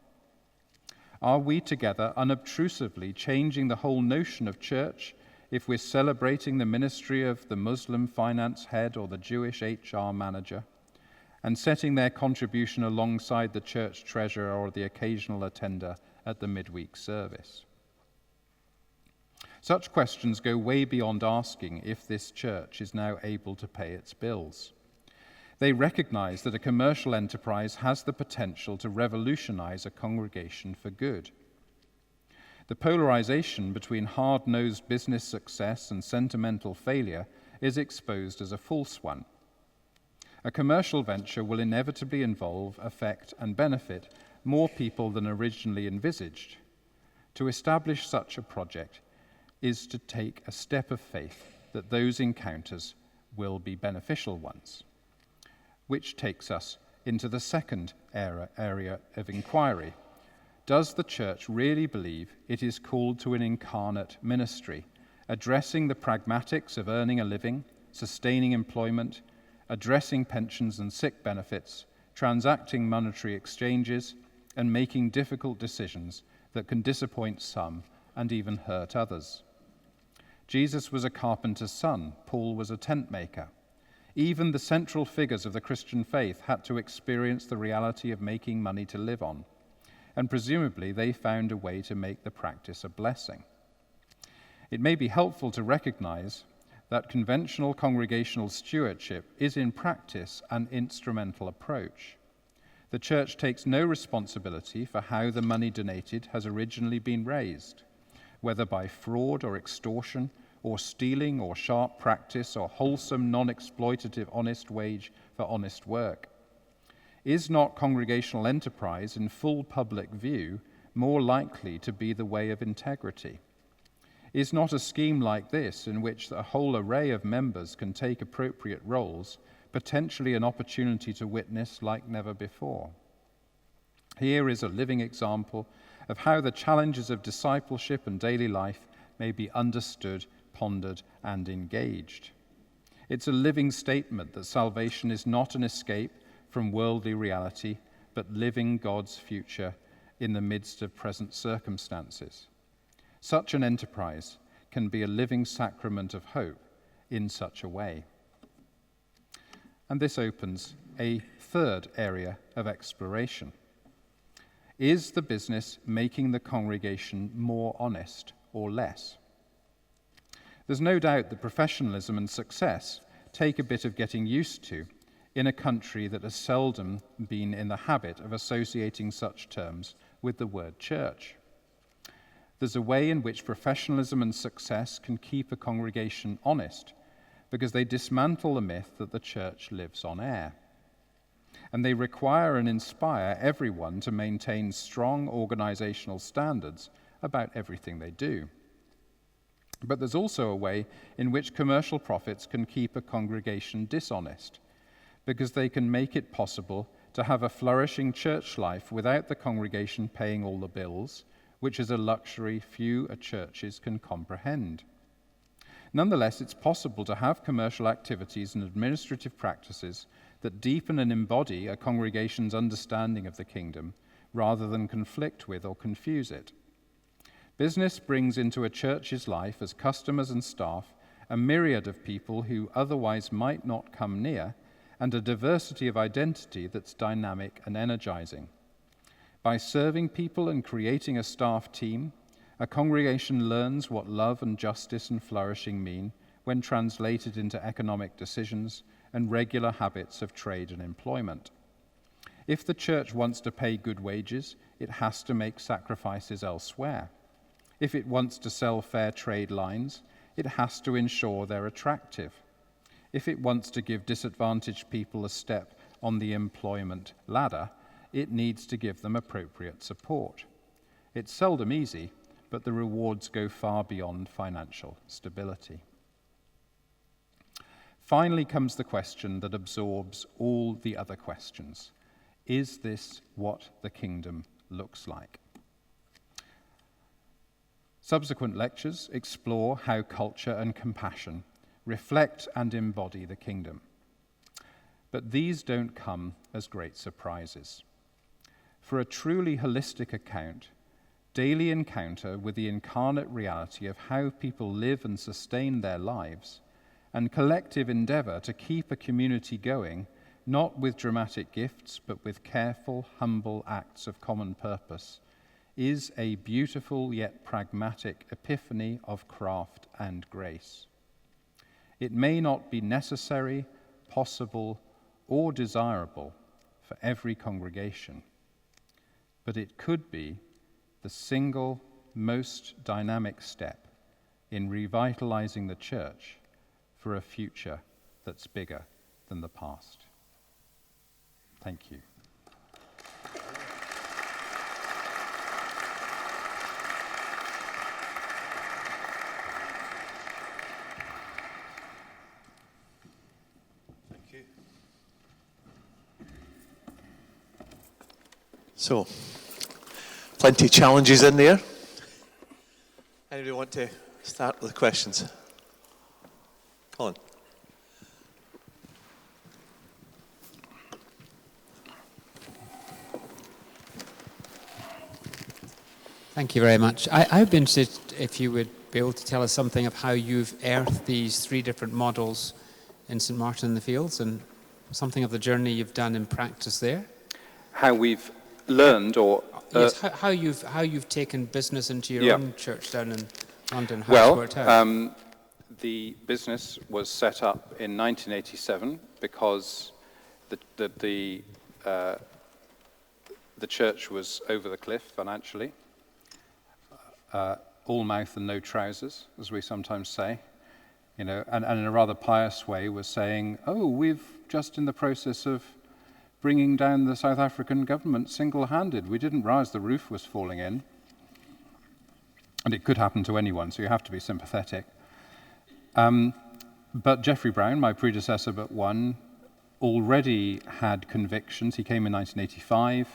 Are we together unobtrusively changing the whole notion of church if we're celebrating the ministry of the Muslim finance head or the Jewish HR manager, and setting their contribution alongside the church treasurer or the occasional attender at the midweek service? Such questions go way beyond asking if this church is now able to pay its bills. They recognize that a commercial enterprise has the potential to revolutionize a congregation for good. The polarization between hard-nosed business success and sentimental failure is exposed as a false one. A commercial venture will inevitably involve, affect, and benefit more people than originally envisaged. To establish such a project is to take a step of faith that those encounters will be beneficial ones. Which takes us into the second area of inquiry. Does the church really believe it is called to an incarnate ministry, addressing the pragmatics of earning a living, sustaining employment, addressing pensions and sick benefits, transacting monetary exchanges, and making difficult decisions that can disappoint some and even hurt others? Jesus was a carpenter's son. Paul was a tent maker. Even the central figures of the Christian faith had to experience the reality of making money to live on, and presumably they found a way to make the practice a blessing. It may be helpful to recognize that conventional congregational stewardship is in practice an instrumental approach. The church takes no responsibility for how the money donated has originally been raised, whether by fraud or extortion, or stealing or sharp practice, or wholesome, non-exploitative honest wage for honest work. Is not congregational enterprise in full public view more likely to be the way of integrity? Is not a scheme like this, in which a whole array of members can take appropriate roles, potentially an opportunity to witness like never before? Here is a living example of how the challenges of discipleship and daily life may be understood, pondered, and engaged. It's a living statement that salvation is not an escape from worldly reality, but living God's future in the midst of present circumstances. Such an enterprise can be a living sacrament of hope in such a way. And this opens a third area of exploration. Is the business making the congregation more honest or less? There's no doubt that professionalism and success take a bit of getting used to in a country that has seldom been in the habit of associating such terms with the word church. There's a way in which professionalism and success can keep a congregation honest, because they dismantle the myth that the church lives on air. And they require and inspire everyone to maintain strong organizational standards about everything they do. But there's also a way in which commercial profits can keep a congregation dishonest, because they can make it possible to have a flourishing church life without the congregation paying all the bills, which is a luxury few churches can comprehend. Nonetheless, it's possible to have commercial activities and administrative practices that deepen and embody a congregation's understanding of the kingdom, rather than conflict with or confuse it. Business brings into a church's life as customers and staff a myriad of people who otherwise might not come near, and a diversity of identity that's dynamic and energizing. By serving people and creating a staff team, a congregation learns what love and justice and flourishing mean when translated into economic decisions and regular habits of trade and employment. If the church wants to pay good wages, it has to make sacrifices elsewhere. If it wants to sell fair trade lines, it has to ensure they're attractive. If it wants to give disadvantaged people a step on the employment ladder, it needs to give them appropriate support. It's seldom easy, but the rewards go far beyond financial stability. Finally comes the question that absorbs all the other questions. Is this what the kingdom looks like? Subsequent lectures explore how culture and compassion reflect and embody the kingdom. But these don't come as great surprises. For a truly holistic account, daily encounter with the incarnate reality of how people live and sustain their lives, and collective endeavor to keep a community going, not with dramatic gifts, but with careful, humble acts of common purpose, is a beautiful yet pragmatic epiphany of craft and grace. It may not be necessary, possible, or desirable for every congregation, but it could be the single most dynamic step in revitalizing the church for a future that's bigger than the past. Thank you. Thank you. So, plenty of challenges in there. Anybody want to start with the questions? Colin. Thank you very much. I've been interested if you would be able to tell us something of how you've earthed these three different models in St Martin-in-the-Fields and something of the journey you've done in practice there. How we've learned or... yes, how you've taken business into your own church down in London. How it's worked out. The business was set up in 1987 because the church was over the cliff financially. All mouth and no trousers, as we sometimes say, and in a rather pious way was saying, we've just in the process of bringing down the South African government single-handed. We didn't realize the roof was falling in. And it could happen to anyone, so you have to be sympathetic. But Geoffrey Brown, my predecessor but one, already had convictions. He came in 1985.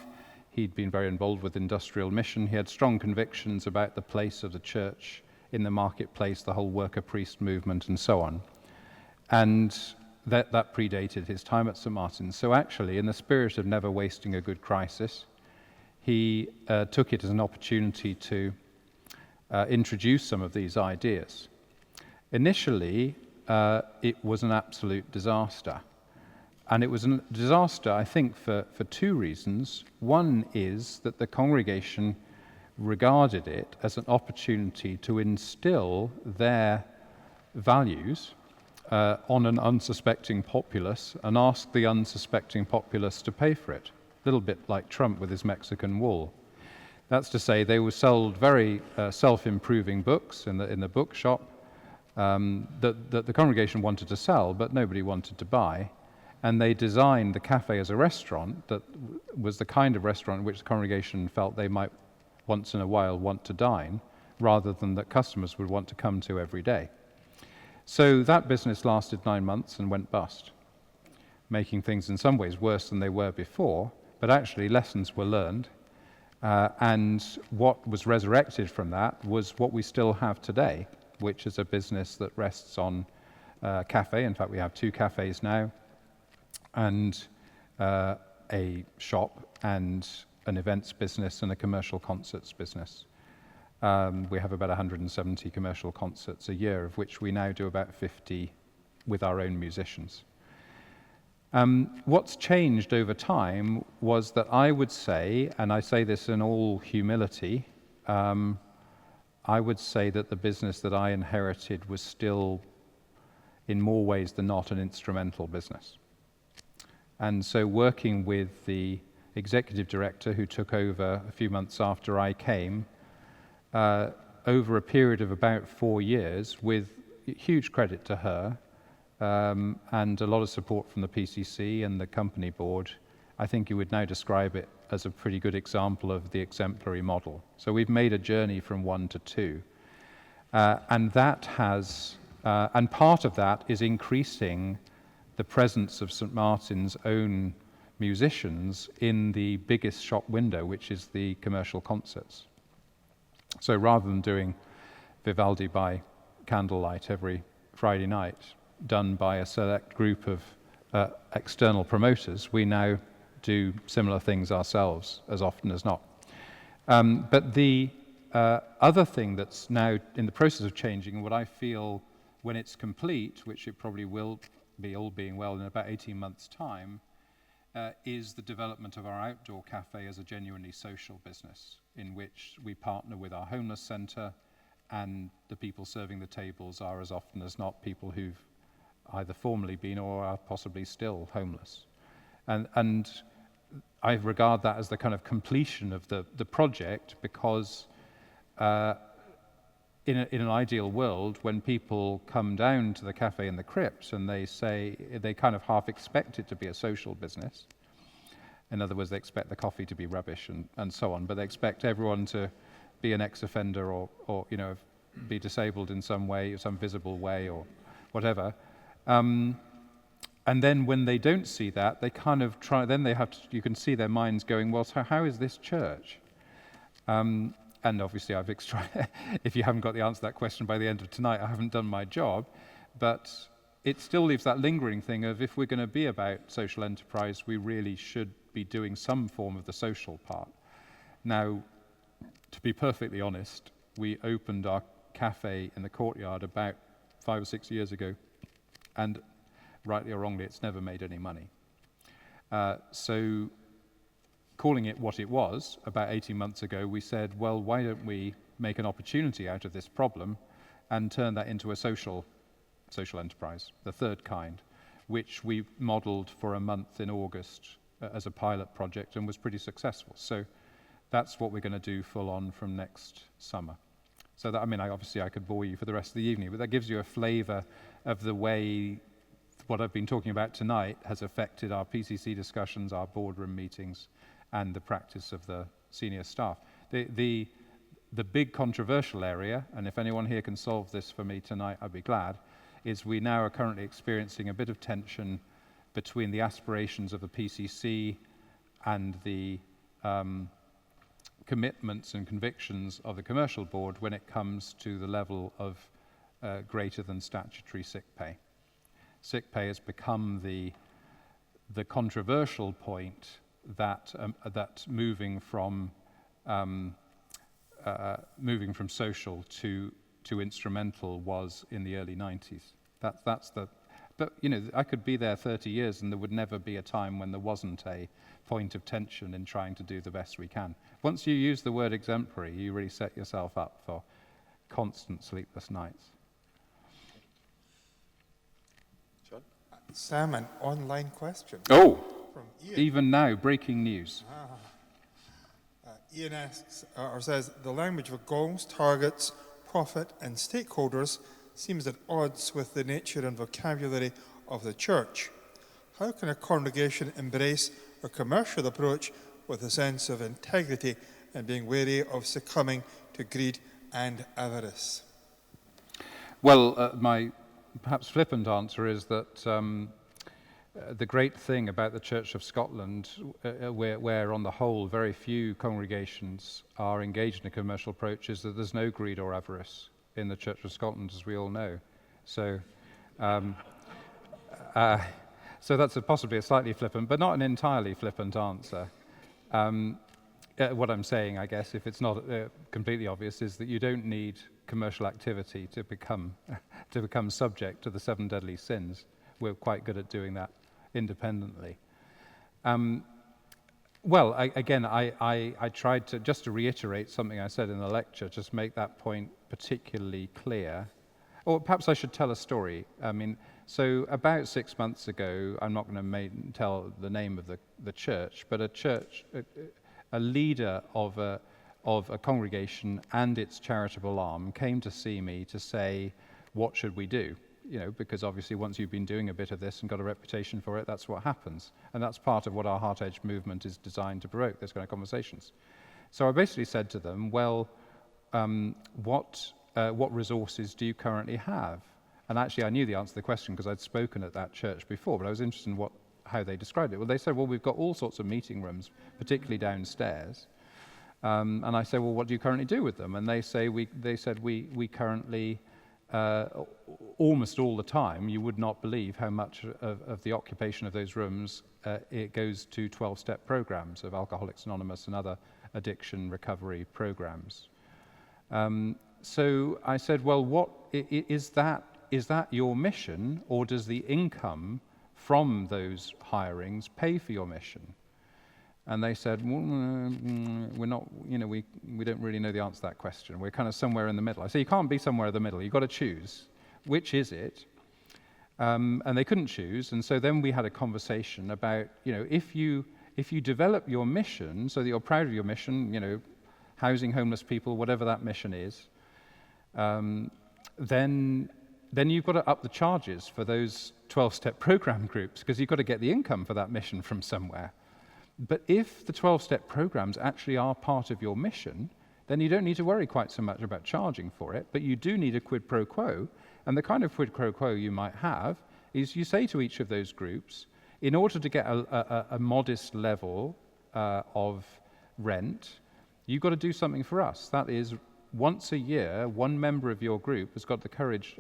He'd been very involved with industrial mission. He had strong convictions about the place of the church in the marketplace, the whole worker priest movement, and so on. And that predated his time at St Martin's. So actually, in the spirit of never wasting a good crisis, he took it as an opportunity to introduce some of these ideas. Initially, it was an absolute disaster. And it was a disaster, I think, for two reasons. One is that the congregation regarded it as an opportunity to instill their values on an unsuspecting populace and ask the unsuspecting populace to pay for it. A little bit like Trump with his Mexican wall. That's to say, they were sold very self-improving books in the bookshop that the congregation wanted to sell, but nobody wanted to buy. And they designed the cafe as a restaurant that was the kind of restaurant in which the congregation felt they might once in a while want to dine, rather than that customers would want to come to every day. So that business lasted 9 months and went bust, making things in some ways worse than they were before, but actually lessons were learned. And what was resurrected from that was what we still have today, which is a business that rests on a cafe. In fact, we have 2 cafes now, and a shop and an events business and a commercial concerts business. We have about 170 commercial concerts a year, of which we now do about 50 with our own musicians. What's changed over time was that I would say, and I say this in all humility, I would say that the business that I inherited was still, in more ways than not, an instrumental business. And so working with the executive director who took over a few months after I came, over a period of about 4 years, with huge credit to her, and a lot of support from the PCC and the company board, I think you would now describe it as a pretty good example of the exemplary model. So we've made a journey from 1 to 2. And that has, and part of that is increasing the presence of St Martin's own musicians in the biggest shop window, which is the commercial concerts. So rather than doing Vivaldi by candlelight every Friday night done by a select group of external promoters, we now do similar things ourselves as often as not. But the other thing that's now in the process of changing, and what I feel when it's complete, which it probably will be, all being well, in about 18 months' time, is the development of our outdoor cafe as a genuinely social business, in which we partner with our homeless centre, and the people serving the tables are as often as not people who've either formerly been or are possibly still homeless. And I regard that as the kind of completion of the project, because in an ideal world, when people come down to the cafe in the crypt and they say, they kind of half expect it to be a social business. In other words, they expect the coffee to be rubbish and so on, but they expect everyone to be an ex-offender or be disabled in some way, some visible way or whatever. And then when they don't see that, they kind of try, then they have to, you can see their minds going, well, so how is this church? And obviously if you haven't got the answer to that question by the end of tonight, I haven't done my job. But it still leaves that lingering thing of, if we're going to be about social enterprise, we really should be doing some form of the social part. Now, to be perfectly honest, we opened our cafe in the courtyard about 5 or 6 years ago, and rightly or wrongly, it's never made any money. So calling it what it was, about 18 months ago, we said, well, why don't we make an opportunity out of this problem and turn that into a social enterprise, the third kind, which we modelled for a month in August as a pilot project and was pretty successful. So that's what we're going to do full on from next summer. So that, obviously I could bore you for the rest of the evening, but that gives you a flavour of the way what I've been talking about tonight has affected our PCC discussions, our boardroom meetings, and the practice of the senior staff. The big controversial area, and if anyone here can solve this for me tonight, I'd be glad, is we now are currently experiencing a bit of tension between the aspirations of the PCC and the commitments and convictions of the commercial board when it comes to the level of greater than statutory sick pay. Sick pay has become the controversial point that moving from social to instrumental was in the early 90s. But I could be there 30 years and there would never be a time when there wasn't a point of tension in trying to do the best we can. Once you use the word exemplary, you really set yourself up for constant sleepless nights. John? Sam, an online question. Oh, from Ian. Even now, breaking news. Ian asks, or says, the language of goals, targets, profit, and stakeholders seems at odds with the nature and vocabulary of the church. How can a congregation embrace a commercial approach with a sense of integrity and being wary of succumbing to greed and avarice? Well, my perhaps flippant answer is that the great thing about the Church of Scotland, where on the whole very few congregations are engaged in a commercial approach, is that there's no greed or avarice in the Church of Scotland, as we all know. So so that's possibly a slightly flippant, but not an entirely flippant answer. What I'm saying, I guess, if it's not completely obvious, is that you don't need commercial activity to become subject to the 7 deadly sins. We're quite good at doing that independently. Well, I tried to, just to reiterate something I said in the lecture, just make that point particularly clear. Or perhaps I should tell a story. So about 6 months ago, I'm not going to tell the name of the church, but a leader of a congregation and its charitable arm came to see me to say, what should we do? Because obviously once you've been doing a bit of this and got a reputation for it, that's what happens. And that's part of what our HeartEdge movement is designed to provoke, those kind of conversations. So I basically said to them, well, what resources do you currently have? And actually I knew the answer to the question because I'd spoken at that church before, but I was interested in how they described it. Well, they said, well, we've got all sorts of meeting rooms, particularly downstairs. And I said, well, what do you currently do with them? And they said, we currently almost all the time, you would not believe how much of the occupation of those rooms it goes to 12-step programs of Alcoholics Anonymous and other addiction recovery programs. So I said, well, what is that your mission, or does the income from those hirings pay for your mission? And they said, well, we're not, we don't really know the answer to that question. We're kind of somewhere in the middle. I said, you can't be somewhere in the middle. You've got to choose. Which is it? And they couldn't choose. And so then we had a conversation about, if you develop your mission so that you're proud of your mission, housing homeless people, whatever that mission is, then you've got to up the charges for those 12-step program groups, because you've got to get the income for that mission from somewhere. But if the 12-step programs actually are part of your mission, then you don't need to worry quite so much about charging for it, but you do need a quid pro quo. And the kind of quid pro quo you might have is you say to each of those groups, in order to get a modest level of rent, you've got to do something for us. That is, once a year, one member of your group has got to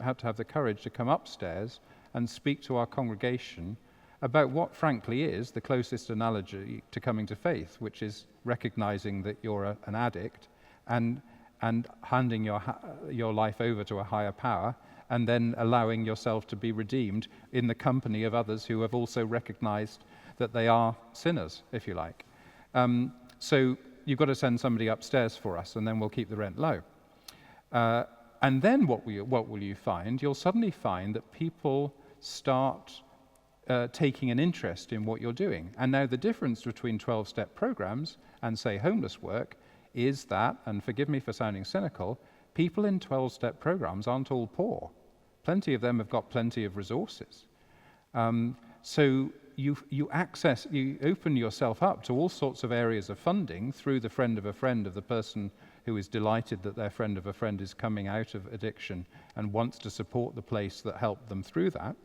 have the courage to come upstairs and speak to our congregation about what, frankly, is the closest analogy to coming to faith, which is recognizing that you're an addict and handing your life over to a higher power, and then allowing yourself to be redeemed in the company of others who have also recognized that they are sinners, if you like. So you've got to send somebody upstairs for us, and then we'll keep the rent low. And then what will you find? You'll suddenly find that people start taking an interest in what you're doing. And now the difference between 12-step programs and, say, homeless work is that, and forgive me for sounding cynical, people in 12-step programs aren't all poor. Plenty of them have got plenty of resources. So you open yourself up to all sorts of areas of funding through the friend of a friend of the person who is delighted that their friend of a friend is coming out of addiction and wants to support the place that helped them through that.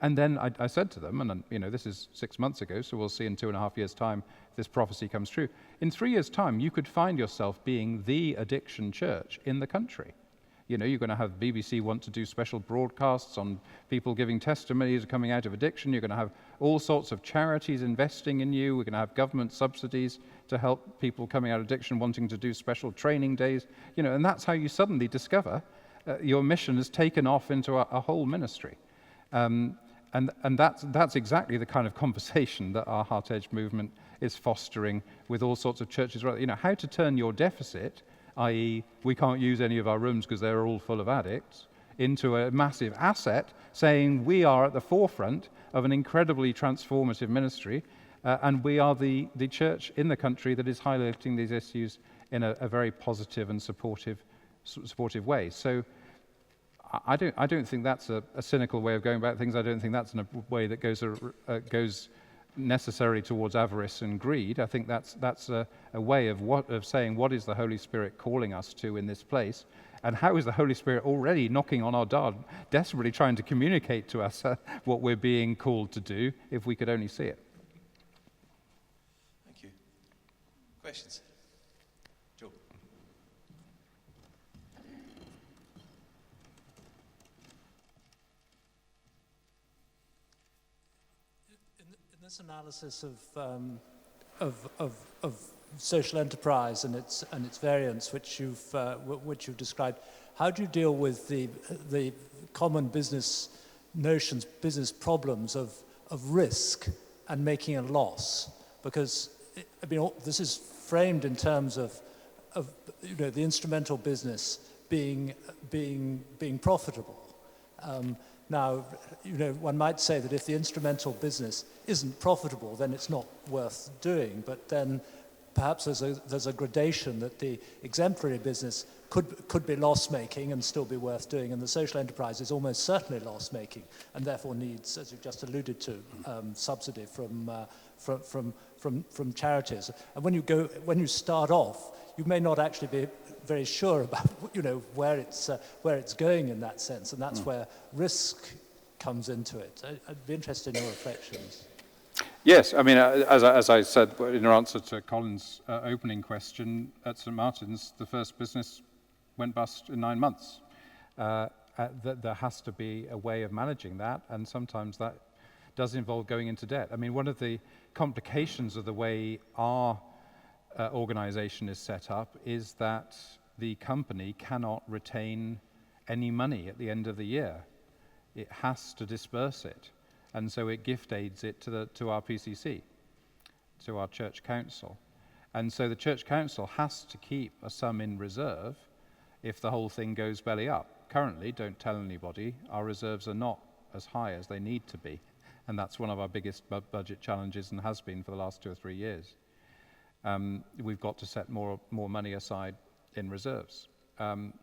And then I said to them, and this is 6 months ago, so we'll see in 2.5 years' time if this prophecy comes true. In 3 years' time, you could find yourself being the addiction church in the country. You're going to have BBC want to do special broadcasts on people giving testimonies of coming out of addiction. You're going to have all sorts of charities investing in you. We're going to have government subsidies to help people coming out of addiction wanting to do special training days. And that's how you suddenly discover your mission has taken off into a whole ministry. And that's exactly the kind of conversation that our HeartEdge movement is fostering with all sorts of churches. How to turn your deficit, i.e. we can't use any of our rooms because they're all full of addicts, into a massive asset, saying we are at the forefront of an incredibly transformative ministry, and we are the church in the country that is highlighting these issues in a very positive and supportive way. So I don't think that's a cynical way of going about things. I don't think that's in a way that goes necessarily towards avarice and greed. I think that's a way of saying what is the Holy Spirit calling us to in this place, and how is the Holy Spirit already knocking on our door, desperately trying to communicate to us what we're being called to do, if we could only see it. Thank you. Questions? Joe. In this analysis of social enterprise and its variants, which you've described, how do you deal with the common business notions, business problems of risk and making a loss? Because this is framed in terms of the instrumental business being profitable. Now, one might say that if the instrumental business isn't profitable, then it's not worth doing. But then perhaps there's a gradation that the exemplary business could be loss-making and still be worth doing, and the social enterprise is almost certainly loss-making, and therefore needs, as you've just alluded to, subsidy from charities. And when you start off, you may not actually be very sure about where it's going in that sense, and that's where risk comes into it. I'd be interested in your reflections. Yes, as I said in answer to Colin's opening question, at St Martin's, the first business went bust in 9 months. there has to be a way of managing that, and sometimes that does involve going into debt. I mean, one of the complications of the way our organization is set up is that the company cannot retain any money at the end of the year. It has to disperse it, and so it gift aids it to our PCC, to our church council. And so the church council has to keep a sum in reserve if the whole thing goes belly up. Currently, don't tell anybody, our reserves are not as high as they need to be. And that's one of our biggest budget challenges, and has been for the last 2 or 3 years. We've got to set more money aside in reserves. And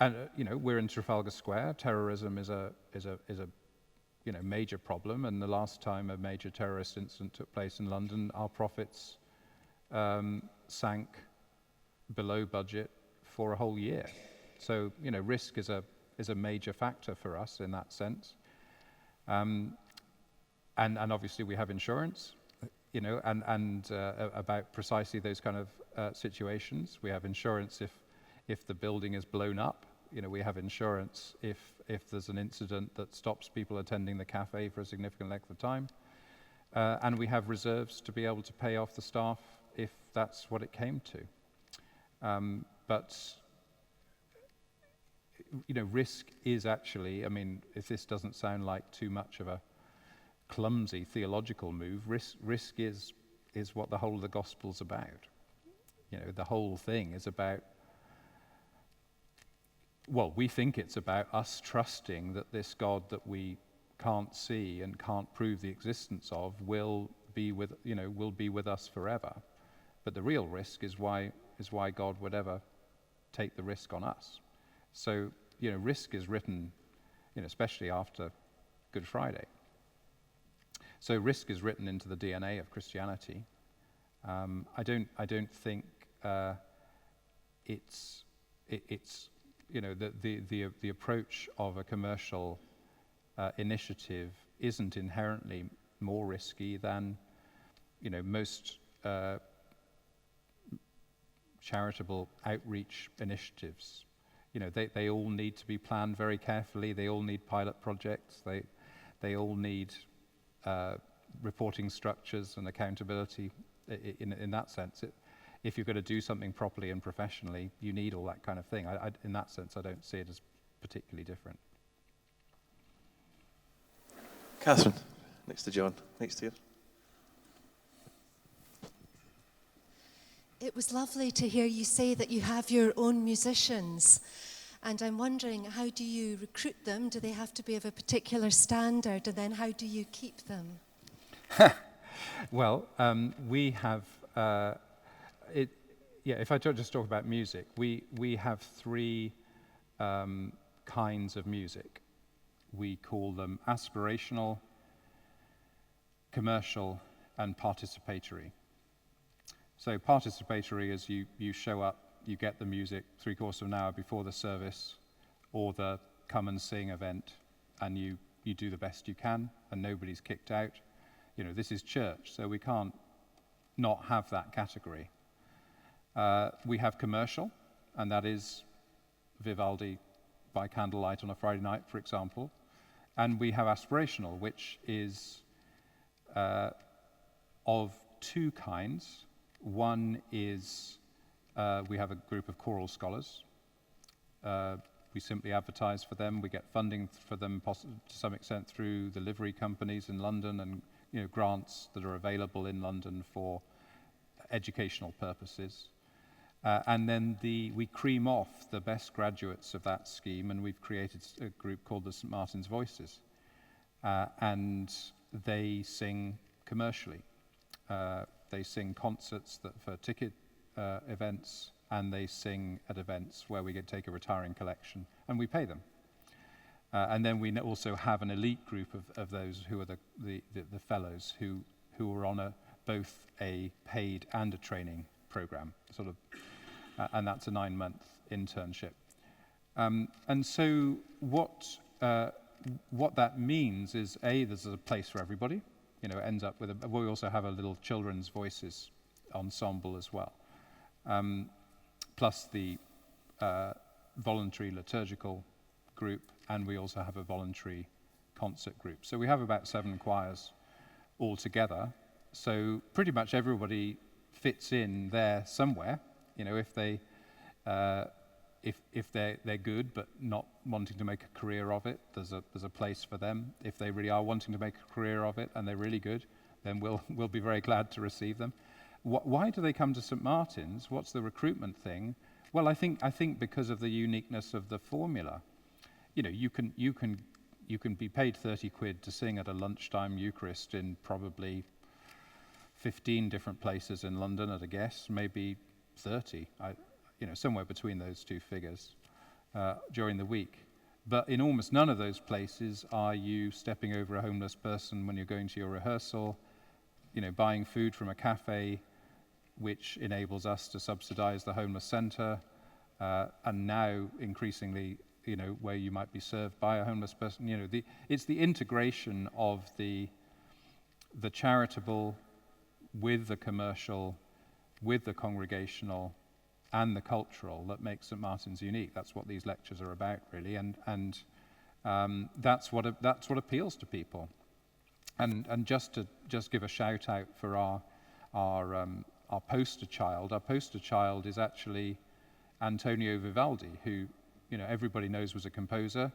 we're in Trafalgar Square. Terrorism is a major problem. And the last time a major terrorist incident took place in London, our profits sank below budget for a whole year. So risk is a major factor for us in that sense. And obviously we have insurance, and about precisely those kind of situations. We have insurance if the building is blown up. We have insurance if there's an incident that stops people attending the cafe for a significant length of time. And we have reserves to be able to pay off the staff if that's what it came to. But risk is actually, if this doesn't sound like too much of a clumsy theological move, risk is what the whole of the gospel's about. The whole thing is about, we think it's about us trusting that this God that we can't see and can't prove the existence of will be with us forever. But the real risk is why God would ever take the risk on us. So, risk is written, especially after Good Friday. So risk is written into the DNA of Christianity. I don't think it's the approach of a commercial initiative isn't inherently more risky than most charitable outreach initiatives. They all need to be planned very carefully. They all need pilot projects. They all need reporting structures and accountability. In that sense, if you're going to do something properly and professionally, you need all that kind of thing. In that sense, I don't see it as particularly different. Catherine, next to John, next to you. It was lovely to hear you say that you have your own musicians. And I'm wondering, how do you recruit them? Do they have to be of a particular standard? And then how do you keep them? Well, we have, if I just talk about music, we have 3 kinds of music. We call them aspirational, commercial, and participatory. So participatory is you show up, you get the music 3/4 of an hour before the service or the come and sing event, and you do the best you can, and nobody's kicked out. This is church, so we can't not have that category. We have commercial, and that is Vivaldi by candlelight on a Friday night, for example. And we have aspirational, which is of 2 kinds. One is we have a group of choral scholars. We simply advertise for them. We get funding for them to some extent through the livery companies in London, and grants that are available in London for educational purposes. And then we cream off the best graduates of that scheme, and we've created a group called the St Martin's Voices. And they sing commercially. They sing concerts for ticket events, and they sing at events where we take a retiring collection, and we pay them. And then we also have an elite group of those who are the fellows who are on both a paid and a training program, and that's a 9-month internship. And so what that means is, there's a place for everybody. It ends up with we also have a little children's voices ensemble as well. Plus the voluntary liturgical group, and we also have a voluntary concert group. So we have about 7 choirs altogether. So pretty much everybody fits in there somewhere. You know, if they if they're good but not wanting to make a career of it, there's a place for them. If they really are wanting to make a career of it and they're really good, then we'll be very glad to receive them. Why do they come to St Martin's? What's the recruitment thing? Well, I think because of the uniqueness of the formula. You know, you can be paid 30 quid to sing at a lunchtime Eucharist in probably 15 different places in London at a guess, maybe 30, somewhere between those two figures during the week. But in almost none of those places are you stepping over a homeless person when you're going to your rehearsal, buying food from a cafe, which enables us to subsidize the homeless center, and now increasingly, where you might be served by a homeless person. It's the integration of the charitable with the commercial, with the congregational, and the cultural that makes St Martin's unique. That's what these lectures are about, really, and that's what appeals to people. And just give a shout out for our poster child. Our poster child is actually Antonio Vivaldi, who everybody knows was a composer,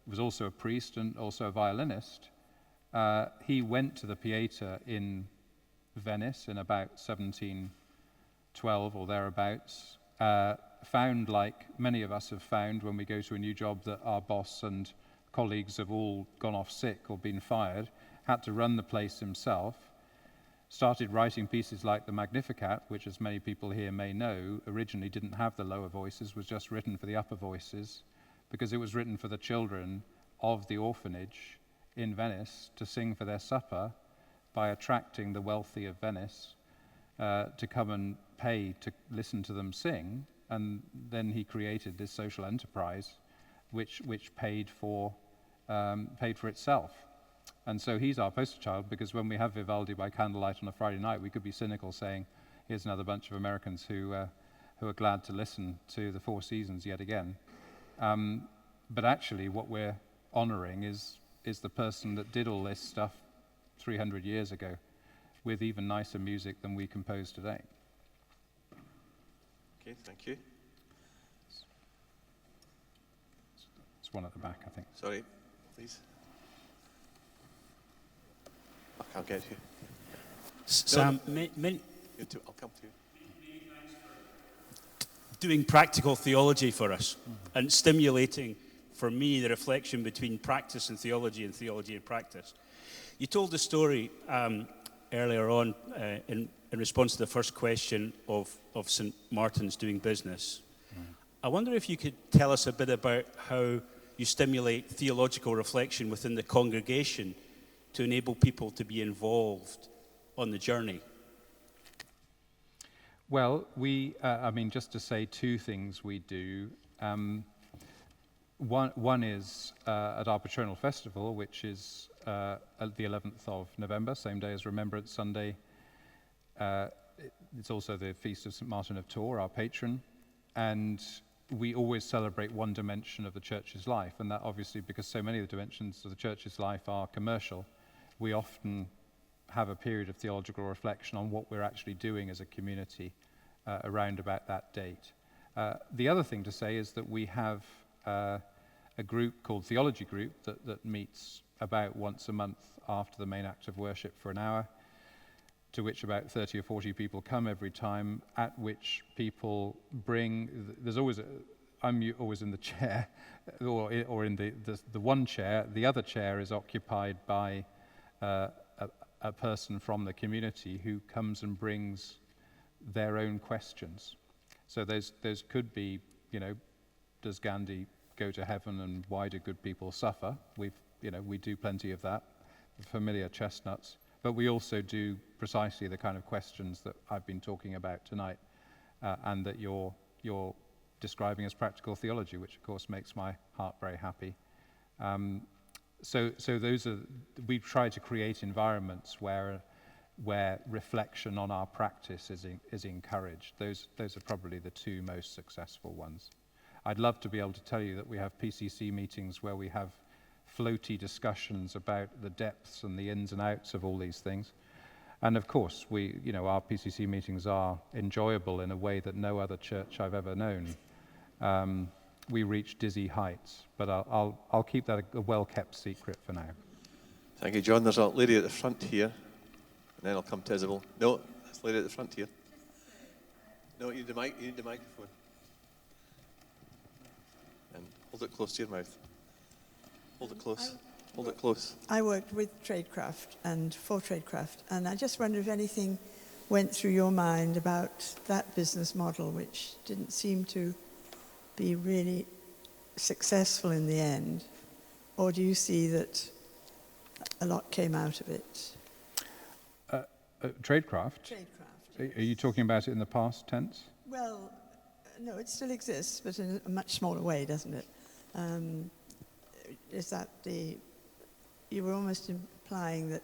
was also a priest and also a violinist. He went to the Pieta in Venice in about 1712 or thereabouts, found, like many of us have found when we go to a new job, that our boss and colleagues have all gone off sick or been fired, had to run the place himself, started writing pieces like the Magnificat, which, as many people here may know, originally didn't have the lower voices, was just written for the upper voices, because it was written for the children of the orphanage in Venice to sing for their supper, by attracting the wealthy of Venice to come and pay to listen to them sing. And then he created this social enterprise which paid for itself. And so he's our poster child, because when we have Vivaldi by candlelight on a Friday night, we could be cynical, saying, here's another bunch of Americans who are glad to listen to the Four Seasons yet again. But actually what we're honoring is the person that did all this stuff 300 years ago, with even nicer music than we compose today. Okay, thank you. There's one at the back, I think. Sorry, please. I can't get you. Sam, I'll come to you. Doing practical theology for us and stimulating, for me, the reflection between practice and theology and practice. You told the story earlier on in response to the first question of St Martin's doing business. I wonder if you could tell us a bit about how you stimulate theological reflection within the congregation to enable people to be involved on the journey. Well, just to say two things we do. One is at our Patronal Festival, which is at the 11th of November, same day as Remembrance Sunday. It's also the Feast of St Martin of Tours, our patron, and we always celebrate one dimension of the Church's life, and that obviously, because so many of the dimensions of the Church's life are commercial, we often have a period of theological reflection on what we're actually doing as a community around about that date. The other thing to say is that we have a group called Theology Group that meets about once a month after the main act of worship for an hour, to which about 30 or 40 people come every time, at which people bring, I'm always in the chair, or in the one chair. The other chair is occupied by a person from the community who comes and brings their own questions. So those could be, does Gandhi go to heaven, and why do good people suffer? We do plenty of that, familiar chestnuts. But we also do precisely the kind of questions that I've been talking about tonight, and that you're describing as practical theology, which of course makes my heart very happy. So those are, we try to create environments where reflection on our practice is encouraged. Those are probably the two most successful ones. I'd love to be able to tell you that we have PCC meetings where we have floaty discussions about the depths and the ins and outs of all these things. And of course, our PCC meetings are enjoyable in a way that no other church I've ever known. We reach dizzy heights, but I'll keep that a well-kept secret for now. Thank you, John. There's a lady at the front here, and then I'll come to Isabel. No, there's a lady at the front here. No, you need the microphone. And hold it close to your mouth. Hold it close. Hold it close. I worked with tradecraft and for tradecraft, and I just wonder if anything went through your mind about that business model, which didn't seem to be really successful in the end, or do you see that a lot came out of it? Tradecraft? Tradecraft. Are you talking about it in the past tense? Well, no, it still exists, but in a much smaller way, doesn't it? Is that you were almost implying that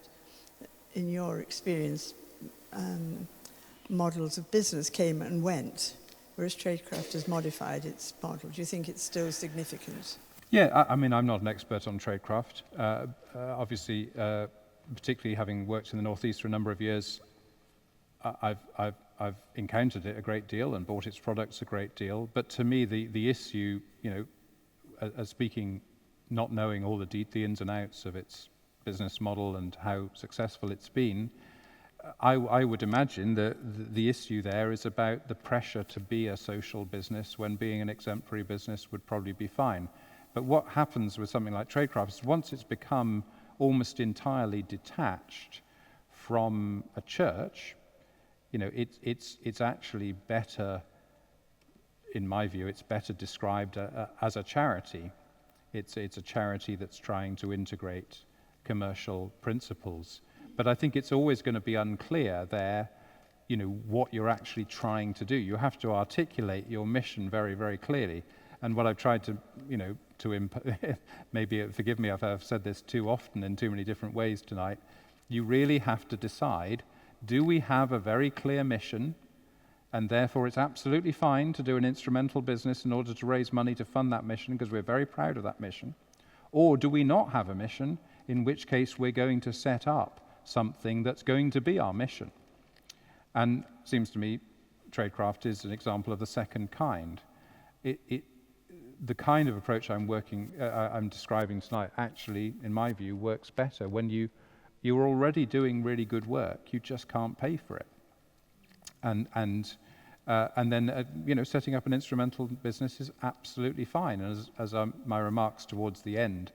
in your experience, models of business came and went, whereas tradecraft has modified its model. Do you think it's still significant? Yeah, I mean, I'm not an expert on tradecraft. Obviously, particularly having worked in the Northeast for a number of years, I've encountered it a great deal and bought its products a great deal. But to me, the issue, as speaking, not knowing all the ins and outs of its business model and how successful it's been, I would imagine that the issue there is about the pressure to be a social business when being an exemplary business would probably be fine. But what happens with something like tradecraft is once it's become almost entirely detached from a church, it's actually better, in my view, it's better described as a charity. It's a charity that's trying to integrate commercial principles. But I think it's always going to be unclear there, what you're actually trying to do. You have to articulate your mission very, very clearly. And what I've tried to, maybe forgive me if I've said this too often in too many different ways tonight, you really have to decide, do we have a very clear mission, and therefore it's absolutely fine to do an instrumental business in order to raise money to fund that mission because we're very proud of that mission? Or do we not have a mission, in which case we're going to set up something that's going to be our mission? And it seems to me tradecraft is an example of the second kind. The kind of approach I'm describing tonight actually, in my view, works better when you're already doing really good work. You just can't pay for it. And then setting up an instrumental business is absolutely fine. And as my remarks towards the end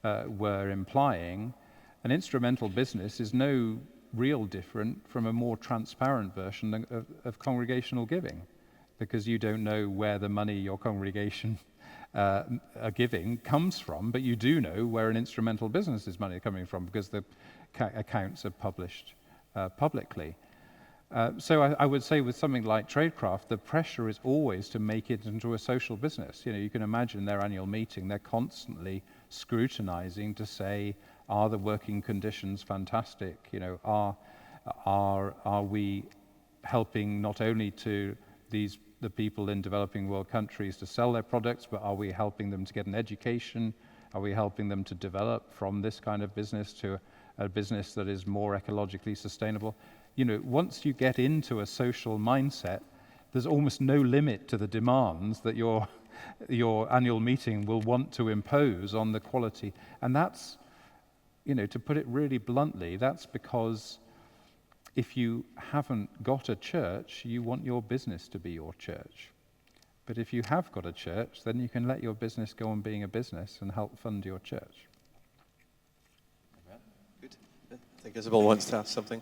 were implying, an instrumental business is no real different from a more transparent version of congregational giving, because you don't know where the money your congregation are giving comes from, but you do know where an instrumental business's money is coming from because the accounts are published publicly. So I would say with something like tradecraft, the pressure is always to make it into a social business. You can imagine their annual meeting, they're constantly scrutinizing to say, are the working conditions fantastic? Are we helping not only to the people in developing world countries to sell their products, but are we helping them to get an education? Are we helping them to develop from this kind of business to a business that is more ecologically sustainable? Once you get into a social mindset, there's almost no limit to the demands that your annual meeting will want to impose on the quality. And that's, to put it really bluntly, that's because if you haven't got a church, you want your business to be your church. But if you have got a church, then you can let your business go on being a business and help fund your church. Good. I think Isabel wants to ask something.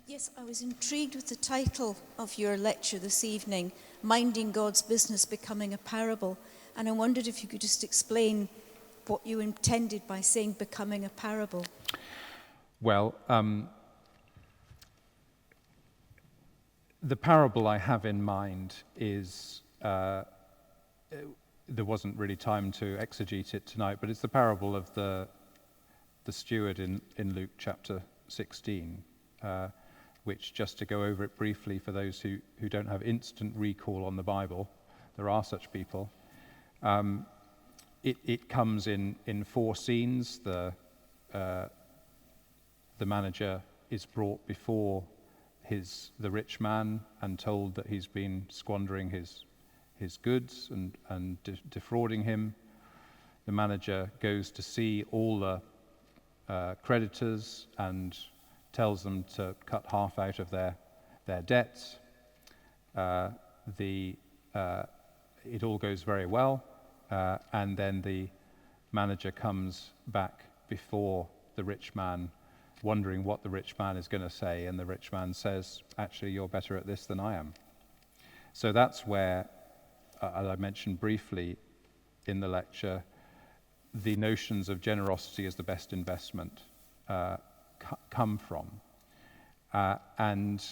Yes, I was intrigued with the title of your lecture this evening, Minding God's Business, Becoming a Parable. And I wondered if you could just explain what you intended by saying becoming a parable. Well, the parable I have in mind is, there wasn't really time to exegete it tonight, but it's the parable of the steward in Luke chapter 16, which, just to go over it briefly for those who don't have instant recall on the Bible, there are such people. It comes in 4 scenes. The manager is brought before the rich man and told that he's been squandering his goods and defrauding him. The manager goes to see all the creditors and tells them to cut half out of their debts. It all goes very well, and then the manager comes back before the rich man, wondering what the rich man is going to say, and the rich man says, actually, you're better at this than I am. So that's where, as I mentioned briefly in the lecture, the notions of generosity as the best investment come from. And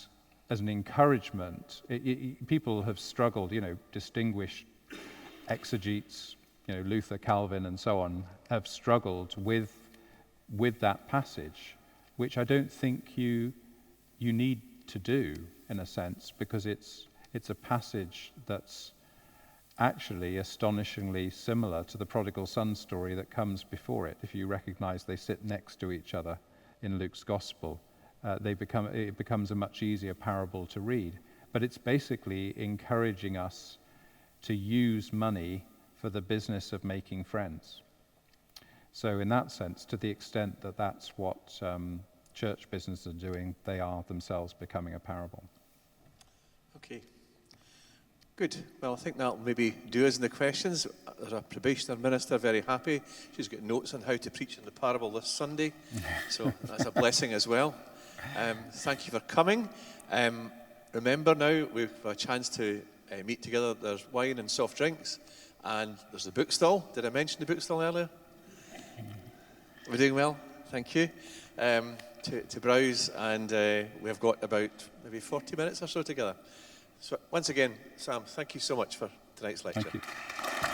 as an encouragement, people have struggled, distinguished exegetes, Luther, Calvin, and so on, have struggled with that passage, which I don't think you need to do, in a sense, because it's a passage that's actually astonishingly similar to the prodigal son story that comes before it. If you recognize they sit next to each other in Luke's gospel, it becomes a much easier parable to read. But it's basically encouraging us to use money for the business of making friends. So in that sense, to the extent that that's what church businesses are doing, they are themselves becoming a parable. Okay. Good. Well, I think that'll maybe do us in the questions. There's a probationary minister, very happy. She's got notes on how to preach in the parable this Sunday. So that's a blessing as well. Thank you for coming. Remember now, we've a chance to meet together. There's wine and soft drinks, and there's the bookstall. Did I mention the bookstall earlier? Are we doing well? Thank you. To browse, and we've got about maybe 40 minutes or so together. So once again, Sam, thank you so much for tonight's lecture. Thank you.